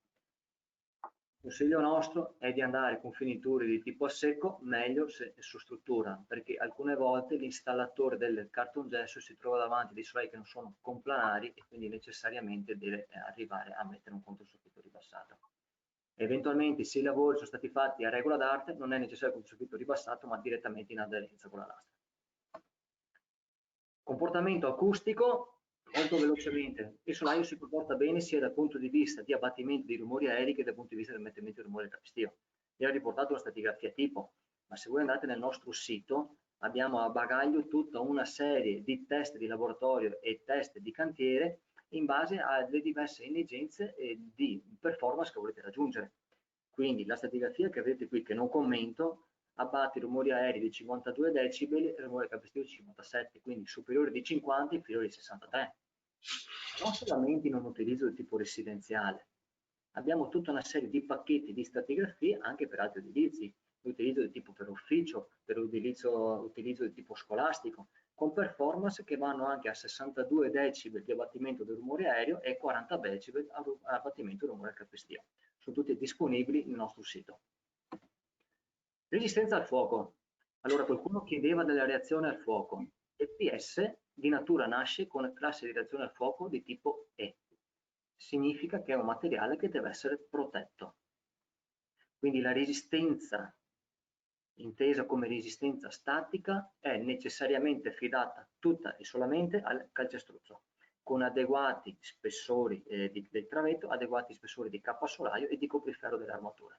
Il consiglio nostro è di andare con finiture di tipo a secco, meglio se su struttura, perché alcune volte l'installatore del cartongesso si trova davanti dei solai che non sono complanari e quindi necessariamente deve arrivare a mettere un controsoffitto ribassato. Eventualmente se i lavori sono stati fatti a regola d'arte non è necessario il controsoffitto ribassato ma direttamente in aderenza con la lastra. Comportamento acustico, molto velocemente, il solaio si comporta bene sia dal punto di vista di abbattimento dei rumori aerei che dal punto di vista del mettimento di rumore del capestio. Vi ho riportato una stratigrafia tipo, ma se voi andate nel nostro sito abbiamo a bagaglio tutta una serie di test di laboratorio e test di cantiere in base alle diverse esigenze di performance che volete raggiungere. Quindi la stratigrafia che vedete qui, che non commento, abbatte i rumori aerei di 52 decibel e il rumore capestio di 57, quindi superiore di 50 e inferiore di 63. Non solamente in un utilizzo di tipo residenziale, abbiamo tutta una serie di pacchetti di stratigrafie anche per altri utilizzi, l'utilizzo di tipo per ufficio, per utilizzo di tipo scolastico, con performance che vanno anche a 62 decibel di abbattimento del rumore aereo e 40 decibel abbattimento del rumore capestio. Sono tutti disponibili nel nostro sito. Resistenza al fuoco. Allora qualcuno chiedeva della reazione al fuoco. EPS di natura nasce con classe di reazione al fuoco di tipo E. Significa che è un materiale che deve essere protetto. Quindi la resistenza, intesa come resistenza statica, è necessariamente affidata tutta e solamente al calcestruzzo, con adeguati spessori del travetto, adeguati spessori di cappa solaio e di copriferro delle armature.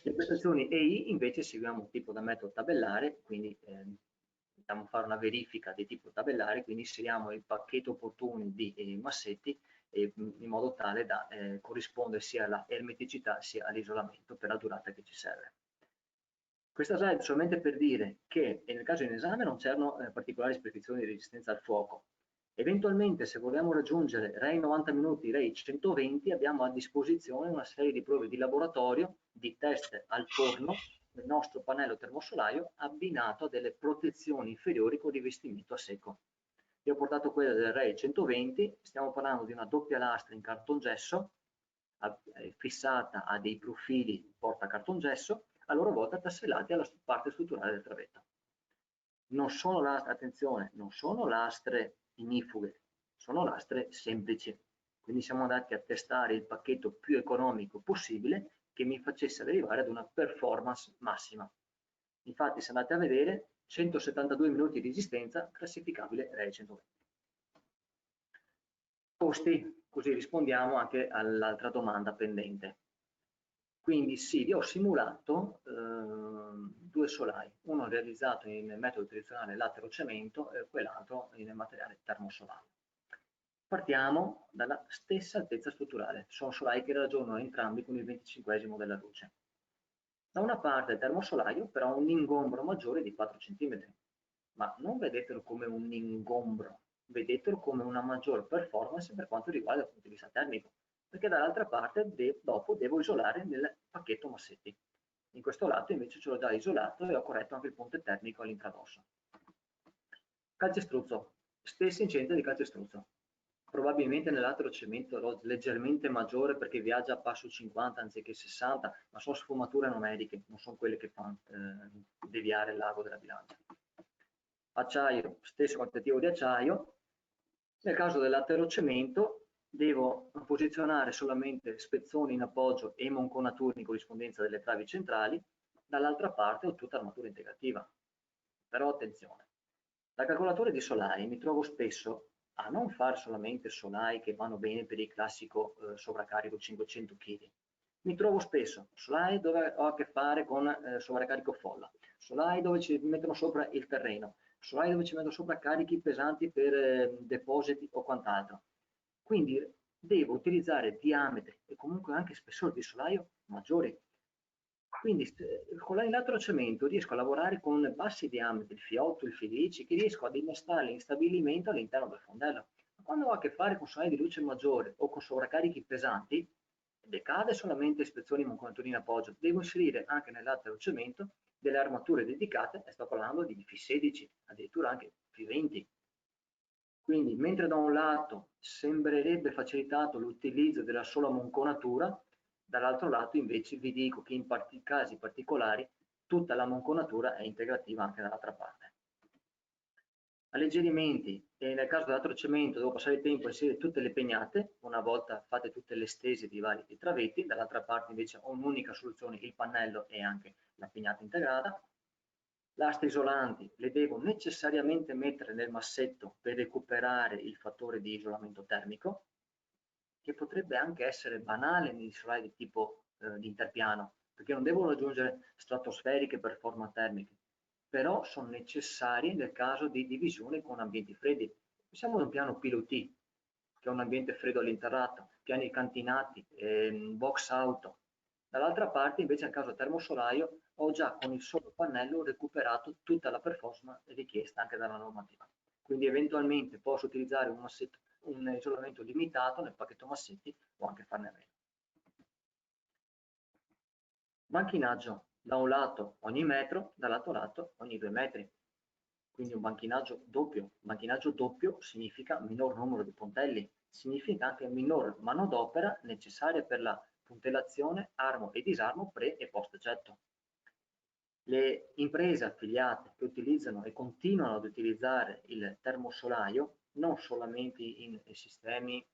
Le prestazioni EI invece seguiamo un tipo da metodo tabellare, quindi dobbiamo fare una verifica di tipo tabellare, quindi inseriamo il pacchetto opportuno di massetti in modo tale da corrispondere sia alla ermeticità sia all'isolamento per la durata che ci serve. Questa slide solamente per dire che nel caso in esame non c'erano particolari prescrizioni di resistenza al fuoco. Eventualmente se vogliamo raggiungere REI 90 minuti, REI 120, abbiamo a disposizione una serie di prove di laboratorio, di test al forno del nostro pannello termosolaio abbinato a delle protezioni inferiori con rivestimento a secco. Vi ho portato quella del REI 120, stiamo parlando di una doppia lastra in cartongesso fissata a dei profili porta cartongesso, a loro volta tassellati alla parte strutturale del travetto. Non sono lastre, attenzione, non sono lastre ignifughe, sono lastre semplici. Quindi siamo andati a testare il pacchetto più economico possibile che mi facesse arrivare ad una performance massima. Infatti se andate a vedere 172 minuti di resistenza classificabile REI 120. Costi, così rispondiamo anche all'altra domanda pendente. Quindi sì, io ho simulato 2 solai, uno realizzato in metodo tradizionale lattero-cemento e quell'altro in materiale termosolaio. Partiamo dalla stessa altezza strutturale, sono solai che ragionano entrambi con il 25esimo della luce. Da una parte il termosolaio però ha un ingombro maggiore di 4 cm, ma non vedetelo come un ingombro, vedetelo come una maggior performance per quanto riguarda il punto di vista termico, perché dall'altra parte dopo devo isolare nel pacchetto massetti. In questo lato invece ce l'ho già isolato e ho corretto anche il punto termico all'intradosso. Calcestruzzo, stessa incidenza di calcestruzzo. Probabilmente nell'altro cemento leggermente maggiore perché viaggia a passo 50 anziché 60, ma sono sfumature numeriche, non sono quelle che fanno deviare l'ago della bilancia. Acciaio, stesso quantitativo di acciaio. Nel caso dell'atterocemento devo posizionare solamente spezzoni in appoggio e monconature in corrispondenza delle travi centrali, dall'altra parte ho tutta l'armatura integrativa. Però attenzione, da calcolatore di solai mi trovo spesso a non fare solamente solai che vanno bene per il classico sovraccarico 500 kg. Mi trovo spesso solai dove ho a che fare con sovraccarico folla, solai dove ci mettono sopra il terreno, solai dove ci mettono sopra carichi pesanti per depositi o quant'altro. Quindi devo utilizzare diametri e comunque anche spessore di solaio maggiori. Quindi con l'elettrocemento riesco a lavorare con bassi diametri, il fiotto, il filici, che riesco ad innestarli in stabilimento all'interno del fondello. Ma quando ho a che fare con solai di luce maggiore o con sovraccarichi pesanti, decade solamente ispezioni in monconature in appoggio. Devo inserire anche nell'elettrocemento delle armature dedicate, e sto parlando di F16, addirittura anche F20. Quindi, mentre da un lato sembrerebbe facilitato l'utilizzo della sola monconatura, dall'altro lato invece vi dico che in casi particolari tutta la monconatura è integrativa anche dall'altra parte. Alleggerimenti, e nel caso dell'attrocemento devo passare il tempo a inserire tutte le pegnate, una volta fatte tutte le stese di vari travetti, dall'altra parte invece ho un'unica soluzione, il pannello e anche la pegnata integrata. Lastre isolanti le devo necessariamente mettere nel massetto per recuperare il fattore di isolamento termico, che potrebbe anche essere banale nei solai di tipo di interpiano, perché non devono raggiungere stratosferiche performance termiche, però sono necessarie nel caso di divisione con ambienti freddi. Pensiamo ad un piano PLT, che è un ambiente freddo all'interrato, piani cantinati, box auto. Dall'altra parte invece nel caso termosolaio ho già con il solo pannello recuperato tutta la performance richiesta anche dalla normativa. Quindi eventualmente posso utilizzare un isolamento limitato nel pacchetto massetti o anche farne meno. Banchinaggio, da un lato ogni metro, dall'altro lato ogni 2 metri. Quindi un banchinaggio doppio. Banchinaggio doppio significa minor numero di puntelli, significa anche minor manodopera necessaria per la puntellazione, armo e disarmo pre e post getto. Le imprese affiliate che utilizzano e continuano ad utilizzare il termosolaio, non solamente in sistemi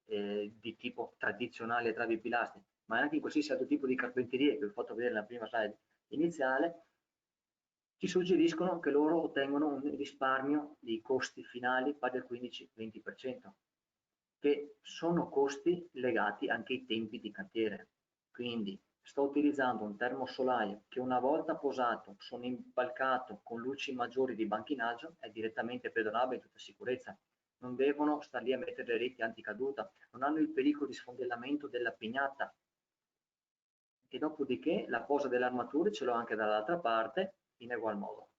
di tipo tradizionale travi e pilastri, ma anche in qualsiasi altro tipo di carpenterie che vi ho fatto vedere nella prima slide iniziale, ci suggeriscono che loro ottengono un risparmio di costi finali pari al 15-20%, che sono costi legati anche ai tempi di cantiere. Quindi sto utilizzando un termosolaio che una volta posato, sono impalcato con luci maggiori di banchinaggio, è direttamente pedonabile in tutta sicurezza. Non devono stare lì a mettere le reti anticaduta, non hanno il pericolo di sfondellamento della pignata. E dopodiché la posa delle armature ce l'ho anche dall'altra parte in egual modo.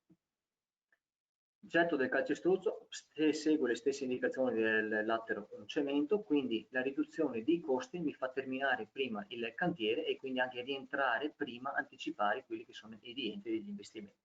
Getto del calcestruzzo segue le stesse indicazioni del lattero cemento, quindi la riduzione dei costi mi fa terminare prima il cantiere e quindi anche rientrare prima, anticipare quelli che sono i rientri degli investimenti.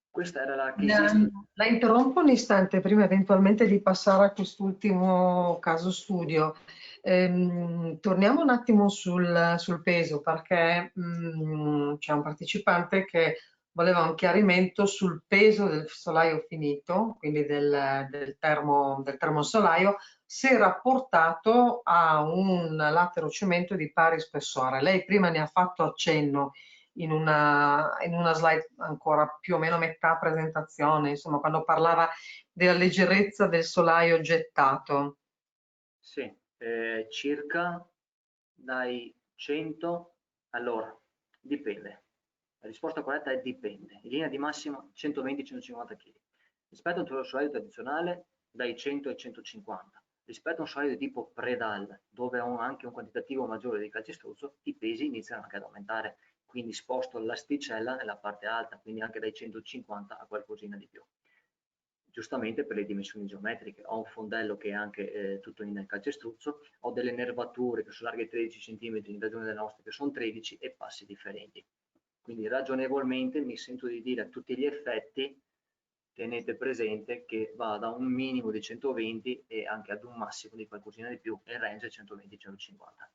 Questa era la case. La interrompo un istante prima eventualmente di passare a quest'ultimo caso studio. Torniamo un attimo sul peso perché c'è un partecipante che voleva un chiarimento sul peso del solaio finito, quindi del termosolaio, se rapportato a un lattero cemento di pari spessore. Lei prima ne ha fatto accenno in una slide ancora più o meno metà presentazione, insomma, quando parlava della leggerezza del solaio gettato. Sì, circa dai 100, allora, dipende. La risposta corretta è dipende. In linea di massima 120-150 kg. Rispetto a un solaio tradizionale, dai 100 ai 150. Rispetto a un solaio di tipo predal, dove ho anche un quantitativo maggiore di calcestruzzo, i pesi iniziano anche ad aumentare. Quindi sposto l'asticella nella parte alta, quindi anche dai 150 a qualcosina di più. Giustamente per le dimensioni geometriche, ho un fondello che è anche tutto in calcestruzzo, ho delle nervature che sono larghe 13 cm in ragione delle nostre che sono 13 e passi differenti. Quindi ragionevolmente mi sento di dire a tutti gli effetti, tenete presente che va da un minimo di 120 e anche ad un massimo di qualcosina di più, e il range è 120-150.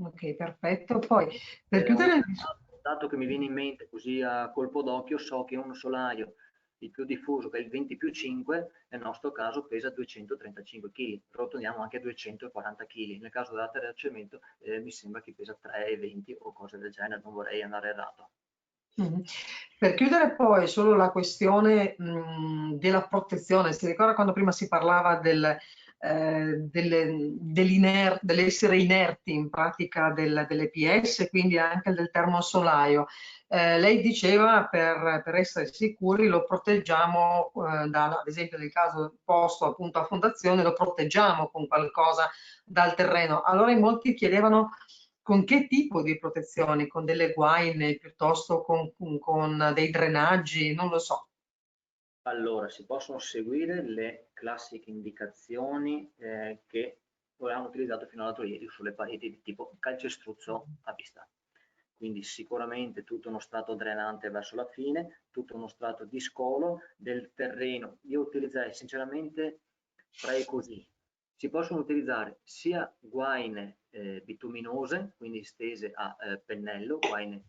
Ok, perfetto. Poi, per chiudere il discorso, Un dato che mi viene in mente così a colpo d'occhio, so che un solaio il più diffuso, che è il 20+5, nel nostro caso pesa 235 kg, rotoniamo anche a 240 kg. Nel caso della terra cemento mi sembra che pesa 3,20 o cose del genere, non vorrei andare errato. Per chiudere poi solo la questione della protezione, si ricorda quando prima si parlava dell'essere inerti in pratica dell'EPS, quindi anche del termosolaio. Lei diceva per essere sicuri lo proteggiamo, ad esempio nel caso posto appunto a fondazione, lo proteggiamo con qualcosa dal terreno. Allora in molti chiedevano con che tipo di protezioni, con delle guaine piuttosto con dei drenaggi, non lo so. Allora, si possono seguire le classiche indicazioni che avevamo utilizzato fino all'altro ieri sulle pareti di tipo calcestruzzo a vista. Quindi sicuramente tutto uno strato drenante verso la fine, tutto uno strato di scolo del terreno. Io utilizzerei sinceramente, farei così. Si possono utilizzare sia guaine bituminose, quindi stese a pennello, guaine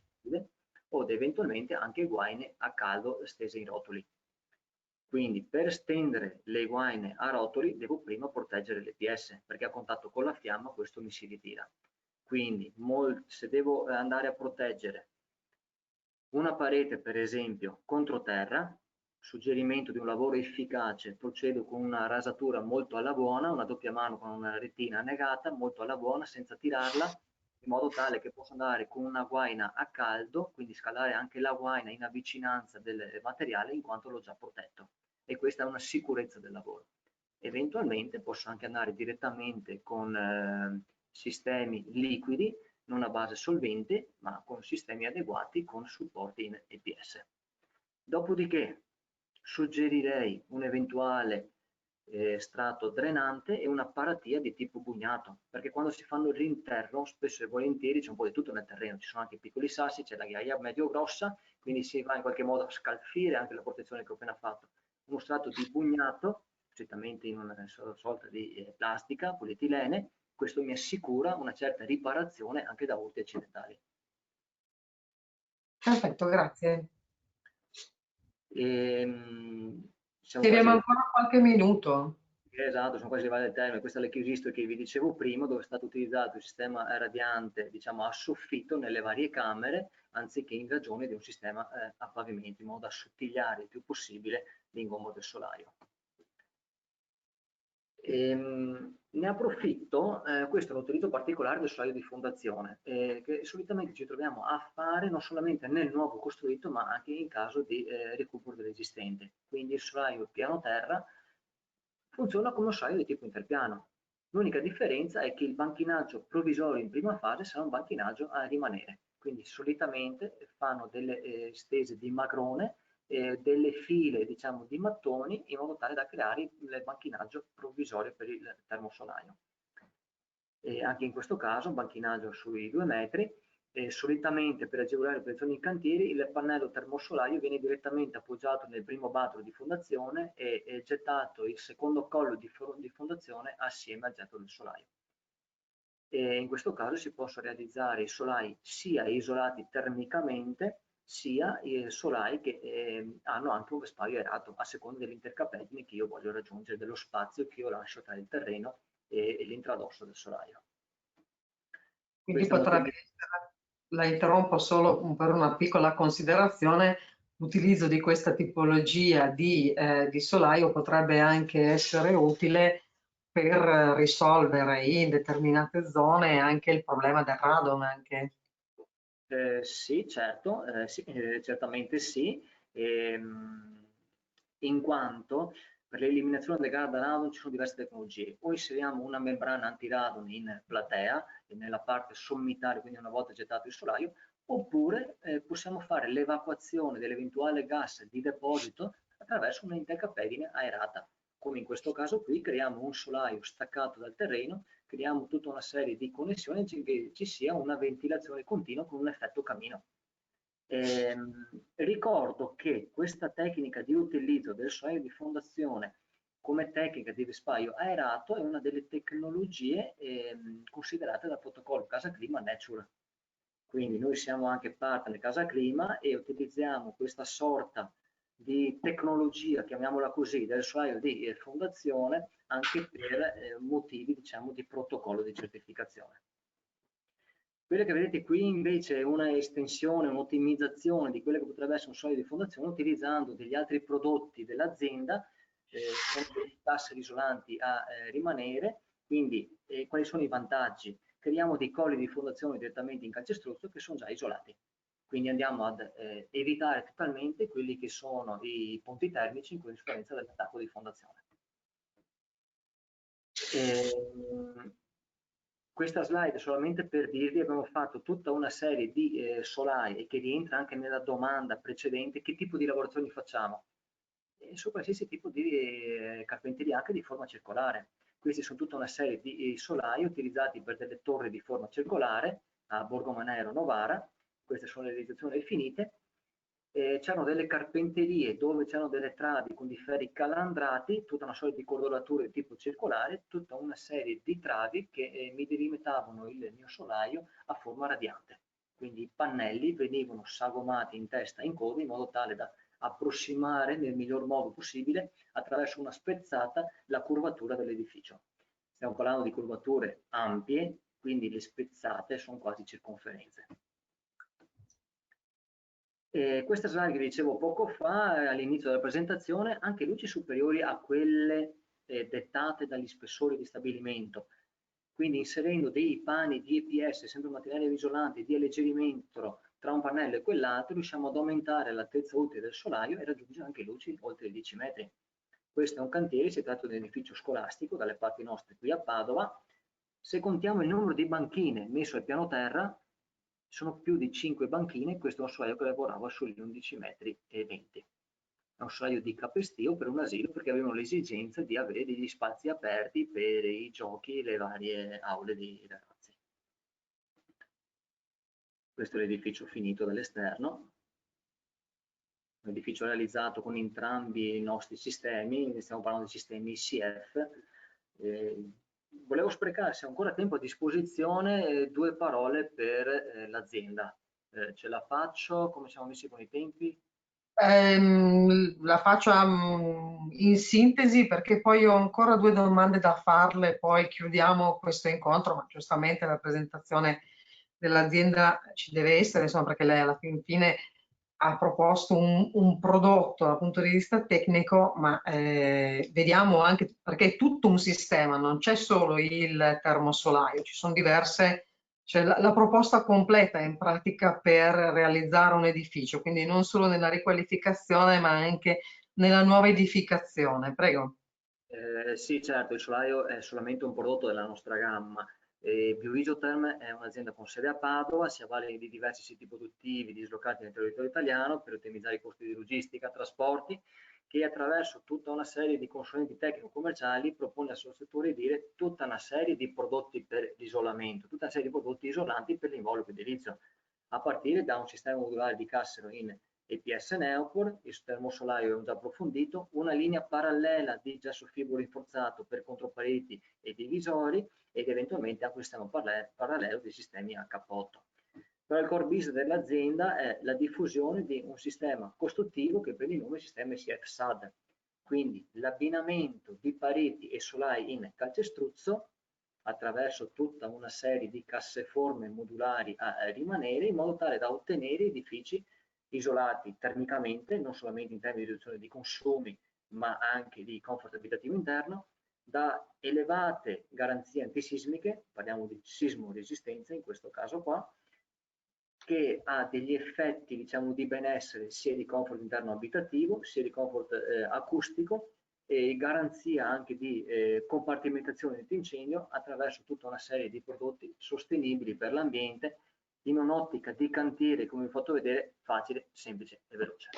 o eventualmente anche guaine a caldo stese in rotoli. Quindi per stendere le guaine a rotoli devo prima proteggere l'EPS, perché a contatto con la fiamma questo mi si ritira. Quindi se devo andare a proteggere una parete per esempio contro terra, suggerimento di un lavoro efficace, procedo con una rasatura molto alla buona, una doppia mano con una retina annegata, molto alla buona, senza tirarla, in modo tale che posso andare con una guaina a caldo, quindi scaldare anche la guaina in avvicinanza del materiale in quanto l'ho già protetto. E questa è una sicurezza del lavoro. Eventualmente posso anche andare direttamente con sistemi liquidi, non a base solvente, ma con sistemi adeguati con supporti in EPS. Dopodiché suggerirei un eventuale strato drenante e una paratia di tipo bugnato, perché quando si fanno l'interno spesso e volentieri c'è un po' di tutto nel terreno, ci sono anche piccoli sassi, c'è la ghiaia medio grossa, quindi si va in qualche modo a scalfire anche la protezione che ho appena fatto. Uno strato di bugnato, certamente in una sorta di plastica, polietilene, questo mi assicura una certa riparazione anche da urti accidentali. Perfetto, grazie. Siamo Se abbiamo quasi ancora qualche minuto. esatto, sono quasi arrivati al termine. Questa è l'ecchisisto che vi dicevo prima, dove è stato utilizzato il sistema radiante, diciamo, a soffitto nelle varie camere, anziché in ragione di un sistema a pavimento, in modo da assottigliare il più possibile l'ingombo del solaio. Ne approfitto, questo è un utilizzo particolare del solaio di fondazione, che solitamente ci troviamo a fare non solamente nel nuovo costruito, ma anche in caso di recupero dell'esistente. Quindi il solaio piano terra funziona come un solaio di tipo interpiano. L'unica differenza è che il banchinaggio provvisorio in prima fase sarà un banchinaggio a rimanere. Quindi solitamente fanno delle stese di magrone, delle file diciamo di mattoni in modo tale da creare il banchinaggio provvisorio per il termosolaio. E anche in questo caso un banchinaggio sui 2 metri. Solitamente per agevolare l'operazione in cantieri il pannello termosolaio viene direttamente appoggiato nel primo batro di fondazione e gettato il secondo collo di fondazione assieme al getto del solaio. E in questo caso si possono realizzare i solai sia isolati termicamente sia i solai che hanno anche un vespaio aerato a seconda dell'intercapeggine che io voglio raggiungere, dello spazio che io lascio tra il terreno e l'intradosso del solaio. Quindi Questa è potrebbe un'ottimità. essere, la interrompo solo per una piccola considerazione, l'utilizzo di questa tipologia di solaio potrebbe anche essere utile per risolvere in determinate zone anche il problema del radon anche. Sì, certo, sì, certamente sì, in quanto per l'eliminazione del gas da radon ci sono diverse tecnologie. O inseriamo una membrana antiradon in platea, e nella parte sommitale, quindi una volta gettato il solaio, oppure possiamo fare l'evacuazione dell'eventuale gas di deposito attraverso un'intercapedine aerata. Come in questo caso qui, creiamo un solaio staccato dal terreno, creiamo tutta una serie di connessioni che ci sia una ventilazione continua con un effetto camino. Ricordo che questa tecnica di utilizzo del solaio di fondazione come tecnica di risparmio aerato è una delle tecnologie considerate dal protocollo Casa Clima Nature. Quindi noi siamo anche partner Casa Clima e utilizziamo questa sorta di tecnologia, chiamiamola così, del solaio di fondazione anche per motivi, diciamo, di protocollo di certificazione. Quello che vedete qui invece è una estensione, un'ottimizzazione di quello che potrebbe essere un solaio di fondazione utilizzando degli altri prodotti dell'azienda, con dei tasseri isolanti a rimanere. Quindi quali sono i vantaggi? Creiamo dei colli di fondazione direttamente in calcestruzzo che sono già isolati. Quindi andiamo ad evitare totalmente quelli che sono i punti termici in conseguenza dell'attacco di fondazione. Questa slide è solamente per dirvi, abbiamo fatto tutta una serie di solai e che rientra anche nella domanda precedente, che tipo di lavorazioni facciamo? Su qualsiasi tipo di carpenteria anche di forma circolare. Questi sono tutta una serie di solai utilizzati per delle torri di forma circolare a Borgomanero, Novara. Queste sono le realizzazioni finite. C'erano delle carpenterie dove c'erano delle travi con dei ferri calandrati, tutta una serie di cordolature di tipo circolare, tutta una serie di travi che mi delimitavano il mio solaio a forma radiante. Quindi i pannelli venivano sagomati in testa e in coda in modo tale da approssimare nel miglior modo possibile attraverso una spezzata la curvatura dell'edificio. Stiamo parlando di curvature ampie, quindi le spezzate sono quasi circonferenze. Questa slide che dicevo poco fa, all'inizio della presentazione, anche luci superiori a quelle dettate dagli spessori di stabilimento. Quindi inserendo dei pani di EPS, sempre materiali isolanti, di alleggerimento tra un pannello e quell'altro, riusciamo ad aumentare l'altezza utile del solaio e raggiungere anche luci oltre i 10 metri. Questo è un cantiere, si tratta di un edificio scolastico dalle parti nostre qui a Padova. Se contiamo il numero di banchine messo al piano terra, sono più di 5 banchine, questo è un solaio che lavorava sugli 11,20 metri. È un solaio di capestio per un asilo perché avevano l'esigenza di avere degli spazi aperti per i giochi e le varie aule dei ragazzi. Questo è l'edificio finito dall'esterno, un edificio realizzato con entrambi i nostri sistemi, stiamo parlando di sistemi ICF. Volevo sprecare, se ho ancora tempo a disposizione, due parole per l'azienda. Ce la faccio? Come siamo messi con i tempi? La faccio in sintesi perché poi ho ancora due domande da farle, poi chiudiamo questo incontro, ma giustamente la presentazione dell'azienda ci deve essere, insomma, perché lei alla fine ha proposto un prodotto dal punto di vista tecnico, ma vediamo anche perché è tutto un sistema, non c'è solo il termosolaio, ci sono diverse, cioè la proposta completa in pratica per realizzare un edificio, quindi non solo nella riqualificazione, ma anche nella nuova edificazione. Prego. Sì, certo, il solaio è solamente un prodotto della nostra gamma. Bioisotherm è un'azienda con sede a Padova, si avvale di diversi siti produttivi dislocati nel territorio italiano per ottimizzare i costi di logistica, trasporti, che attraverso tutta una serie di consulenti tecnico-commerciali propone al suo settore di dire tutta una serie di prodotti per l'isolamento, tutta una serie di prodotti isolanti per l'involucro edilizio, a partire da un sistema modulare di cassero in EPS Neopor, il termosolaio è un già approfondito, una linea parallela di gesso fibro rinforzato per contropareti e divisori ed eventualmente anche un sistema parallelo dei sistemi a cappotto. Però il core business dell'azienda è la diffusione di un sistema costruttivo che prende il nome sistema SIF-SAD, quindi l'abbinamento di pareti e solai in calcestruzzo attraverso tutta una serie di casseforme modulari a rimanere in modo tale da ottenere edifici isolati termicamente, non solamente in termini di riduzione di consumi, ma anche di comfort abitativo interno, da elevate garanzie antisismiche, parliamo di sismo-resistenza in questo caso qua, che ha degli effetti, diciamo, di benessere sia di comfort interno abitativo, sia di comfort acustico, e garanzia anche di compartimentazione antincendio attraverso tutta una serie di prodotti sostenibili per l'ambiente, in un'ottica di cantiere, come vi ho fatto vedere, facile, semplice e veloce.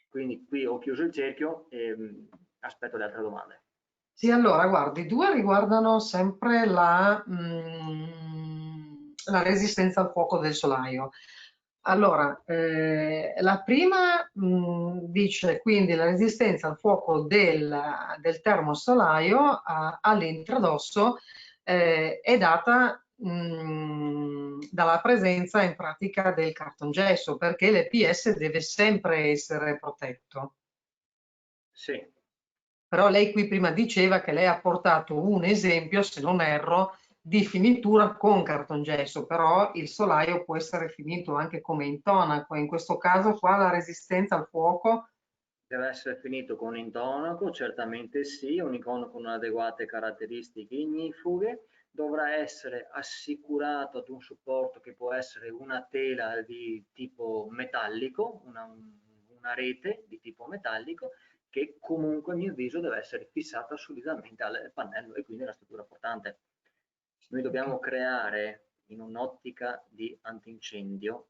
Quindi qui ho chiuso il cerchio e aspetto le altre domande. Sì, allora, guardi, due riguardano sempre la resistenza al fuoco del solaio. Allora, la prima dice quindi la resistenza al fuoco del termosolaio all'introdosso è data dalla presenza in pratica del cartongesso, perché l'EPS deve sempre essere protetto. Sì. Però lei qui prima diceva che lei ha portato un esempio, se non erro, di finitura con cartongesso, però il solaio può essere finito anche come intonaco. In questo caso qua la resistenza al fuoco. Deve essere finito con intonaco, certamente sì, un icono con adeguate caratteristiche ignifughe, dovrà essere assicurato ad un supporto che può essere una tela di tipo metallico, una rete di tipo metallico, che comunque a mio avviso deve essere fissata solidamente al pannello e quindi la struttura portante. Noi dobbiamo creare in un'ottica di antincendio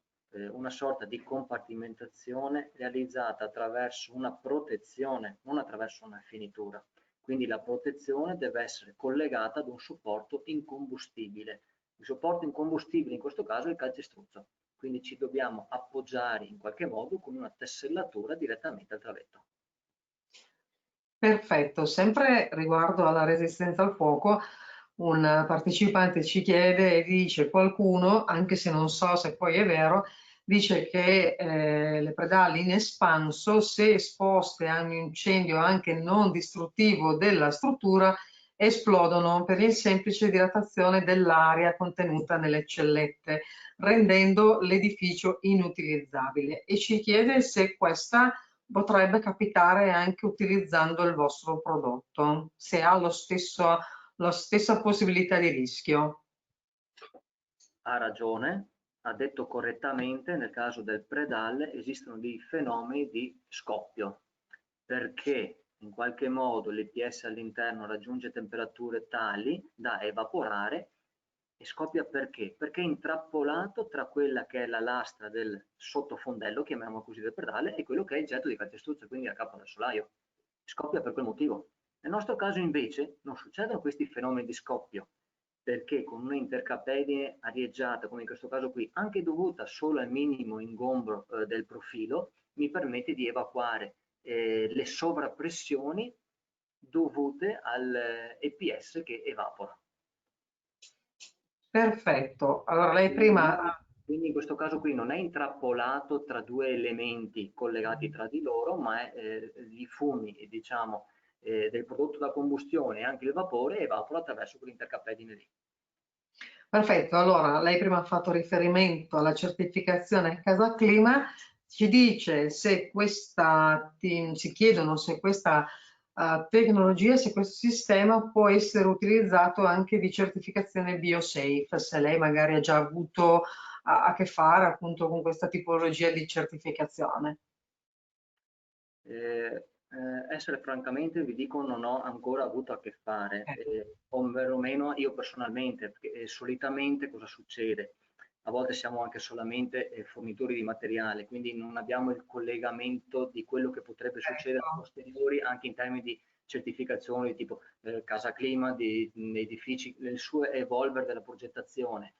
una sorta di compartimentazione realizzata attraverso una protezione, non attraverso una finitura. Quindi la protezione deve essere collegata ad un supporto incombustibile. Il supporto incombustibile in questo caso è il calcestruzzo, quindi ci dobbiamo appoggiare in qualche modo con una tessellatura direttamente al travetto. Perfetto, sempre riguardo alla resistenza al fuoco, un partecipante ci chiede e dice qualcuno, anche se non so se poi è vero, dice che le predali in espanso, se esposte a un incendio anche non distruttivo della struttura, esplodono per il semplice dilatazione dell'aria contenuta nelle cellette, rendendo l'edificio inutilizzabile. E ci chiede se questa potrebbe capitare anche utilizzando il vostro prodotto, se ha la stessa possibilità di rischio. Ha ragione, ha detto correttamente, nel caso del predal esistono dei fenomeni di scoppio, perché in qualche modo l'EPS all'interno raggiunge temperature tali da evaporare e scoppia perché? Perché è intrappolato tra quella che è la lastra del sottofondello, chiamiamolo così, del pedale, e quello che è il getto di calcestruzzo, quindi la cappa del solaio. Scoppia per quel motivo. Nel nostro caso invece non succedono questi fenomeni di scoppio, perché con un'intercapedine arieggiata, come in questo caso qui, anche dovuta solo al minimo ingombro del profilo, mi permette di evacuare le sovrappressioni dovute all'EPS che evapora. Perfetto. Allora, lei Quindi, prima. quindi in questo caso qui non è intrappolato tra due elementi collegati tra di loro, ma è, i fumi, diciamo, del prodotto da combustione e anche il vapore evapora attraverso quell'intercapedine lì. Perfetto, allora lei prima ha fatto riferimento alla certificazione Casa Clima, ci dice se ci chiedono se questa tecnologia, se questo sistema può essere utilizzato anche di certificazione BioSafe, se lei magari ha già avuto a che fare appunto con questa tipologia di certificazione. Essere francamente, vi dico, non ho ancora avuto a che fare, Ecco. o perlomeno io personalmente, perché solitamente cosa succede? A volte siamo anche solamente fornitori di materiale, quindi non abbiamo il collegamento di quello che potrebbe succedere a Ecco. posteriori anche in termini di certificazioni tipo casa clima, di edifici, il suo evolver della progettazione.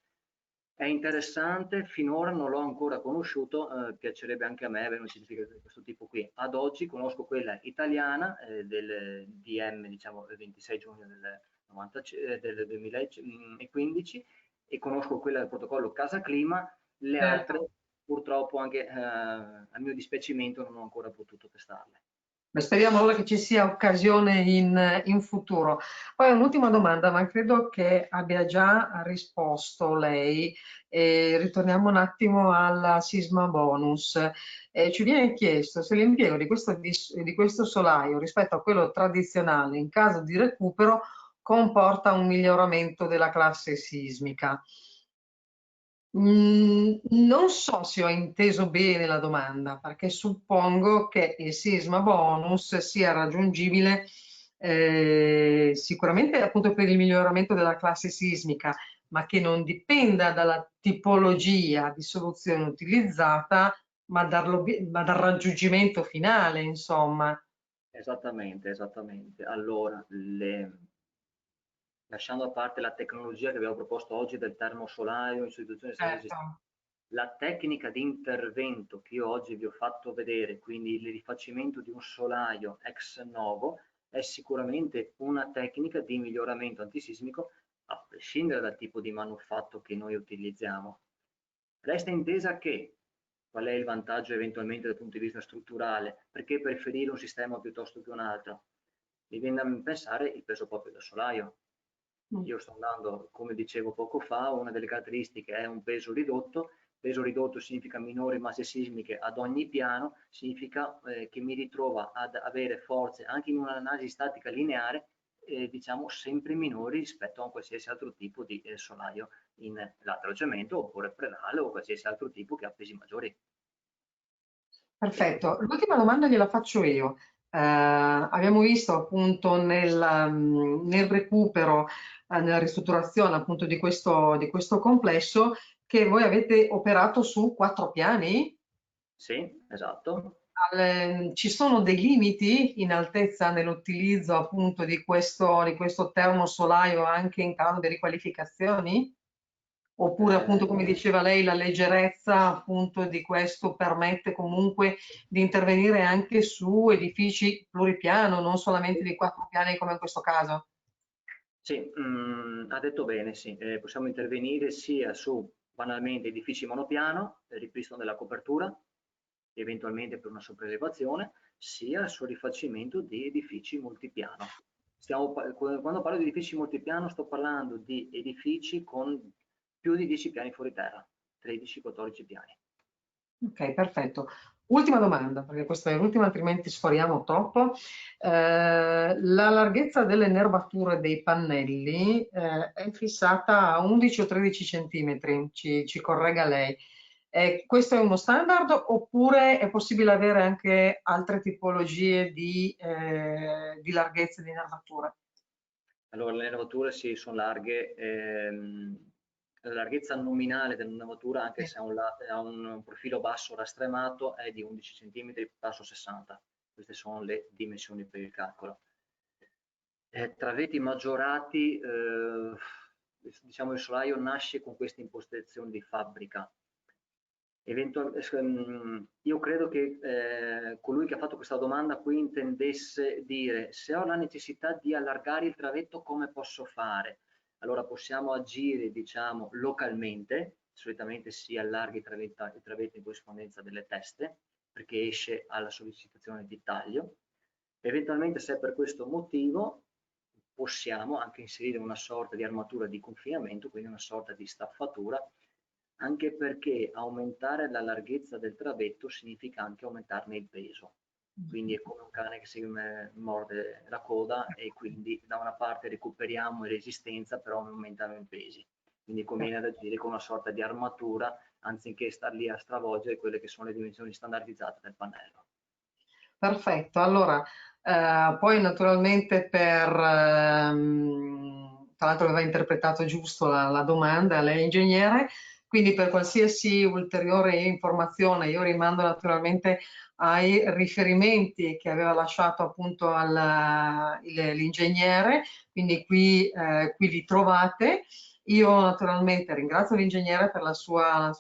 È interessante, finora non l'ho ancora conosciuto, piacerebbe anche a me avere una certificazione di questo tipo qui. Ad oggi conosco quella italiana del DM, diciamo, del 26 giugno del 2015 e conosco quella del protocollo Casa Clima, le Certo. altre purtroppo anche a mio dispiacimento non ho ancora potuto testarle. Beh, speriamo allora che ci sia occasione in futuro. Poi un'ultima domanda, ma credo che abbia già risposto lei. Ritorniamo un attimo alla sisma bonus. Ci viene chiesto se l'impiego di questo solaio rispetto a quello tradizionale in caso di recupero comporta un miglioramento della classe sismica. Non so se ho inteso bene la domanda, perché suppongo che il sisma bonus sia raggiungibile sicuramente appunto per il miglioramento della classe sismica, ma che non dipenda dalla tipologia di soluzione utilizzata, ma dal raggiungimento finale, insomma. Esattamente, esattamente. Allora, lasciando a parte la tecnologia che abbiamo proposto oggi del termosolario in sostituzione di sistemi Certo. esistenti, la tecnica di intervento che io oggi vi ho fatto vedere, quindi il rifacimento di un solaio ex novo, è sicuramente una tecnica di miglioramento antisismico a prescindere dal tipo di manufatto che noi utilizziamo. Resta intesa che qual è il vantaggio eventualmente dal punto di vista strutturale, perché preferire un sistema piuttosto che un altro? Mi viene da pensare il peso proprio del solaio. Mm. Io sto andando, come dicevo poco fa, una delle caratteristiche è un peso ridotto significa minori masse sismiche ad ogni piano, significa che mi ritrova ad avere forze anche in un'analisi statica lineare, diciamo sempre minori rispetto a un qualsiasi altro tipo di solaio in laterale cemento oppure predale o qualsiasi altro tipo che ha pesi maggiori. Perfetto, l'ultima domanda gliela faccio io. Abbiamo visto appunto nel recupero, nella ristrutturazione appunto di questo complesso che voi avete operato su 4 piani. Sì, esatto. Ci sono dei limiti in altezza nell'utilizzo appunto di questo termosolaio anche in caso di riqualificazioni? Oppure appunto, come diceva lei, la leggerezza appunto di questo permette comunque di intervenire anche su edifici pluripiano, non solamente di 4 piani come in questo caso. Sì, ha detto bene, sì. Possiamo intervenire sia su banalmente edifici monopiano, per ripristino della copertura, eventualmente per una sopraelevazione, sia sul rifacimento di edifici multipiano. Quando parlo di edifici multipiano sto parlando di edifici con più di 10 piani fuori terra, 13-14 piani. Ok, perfetto. Ultima domanda, perché questa è l'ultima, altrimenti sforiamo troppo. La larghezza delle nervature dei pannelli, è fissata a 11 o 13 centimetri, ci corregga lei. Questo è uno standard oppure è possibile avere anche altre tipologie di larghezze di nervature? Allora, le nervature sì, sono larghe, la larghezza nominale della nervatura, anche Sì. se ha un profilo basso rastremato, è di 11 cm, basso 60. Queste sono le dimensioni per il calcolo. Tra veti maggiorati, diciamo il solaio nasce con questa impostazione di fabbrica. Io credo che colui che ha fatto questa domanda qui intendesse dire: se ho la necessità di allargare il travetto, come posso fare? Allora possiamo agire, diciamo, localmente, solitamente si allarga il travetto in corrispondenza delle teste, perché esce alla sollecitazione di taglio. Eventualmente, se è per questo motivo, possiamo anche inserire una sorta di armatura di confinamento, quindi una sorta di staffatura, anche perché aumentare la larghezza del travetto significa anche aumentarne il peso. Quindi è come un cane che si morde la coda e quindi da una parte recuperiamo in resistenza, però aumentano i pesi. Quindi conviene ad agire con una sorta di armatura anziché star lì a stravolgere quelle che sono le dimensioni standardizzate del pannello. Perfetto, allora poi naturalmente tra l'altro aveva interpretato giusto la domanda, lei è ingegnere, quindi per qualsiasi ulteriore informazione io rimando naturalmente ai riferimenti che aveva lasciato appunto l'ingegnere, quindi qui li trovate. Io naturalmente ringrazio l'ingegnere per la sua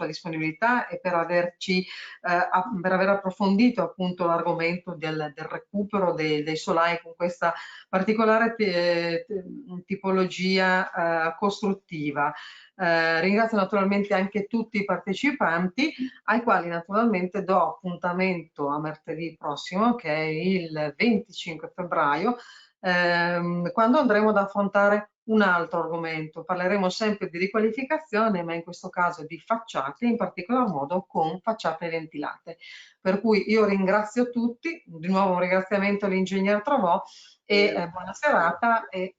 disponibilità e per per aver approfondito appunto l'argomento del recupero dei solai con questa particolare tipologia costruttiva. Ringrazio naturalmente anche tutti i partecipanti, ai quali naturalmente do appuntamento a martedì prossimo, che è il 25 febbraio, quando andremo ad affrontare un altro argomento. Parleremo sempre di riqualificazione, ma in questo caso di facciate, in particolar modo con facciate ventilate. Per cui io ringrazio tutti, di nuovo un ringraziamento all'ingegner Trovò e buona serata e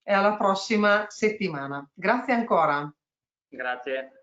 alla prossima settimana. Grazie ancora. Grazie.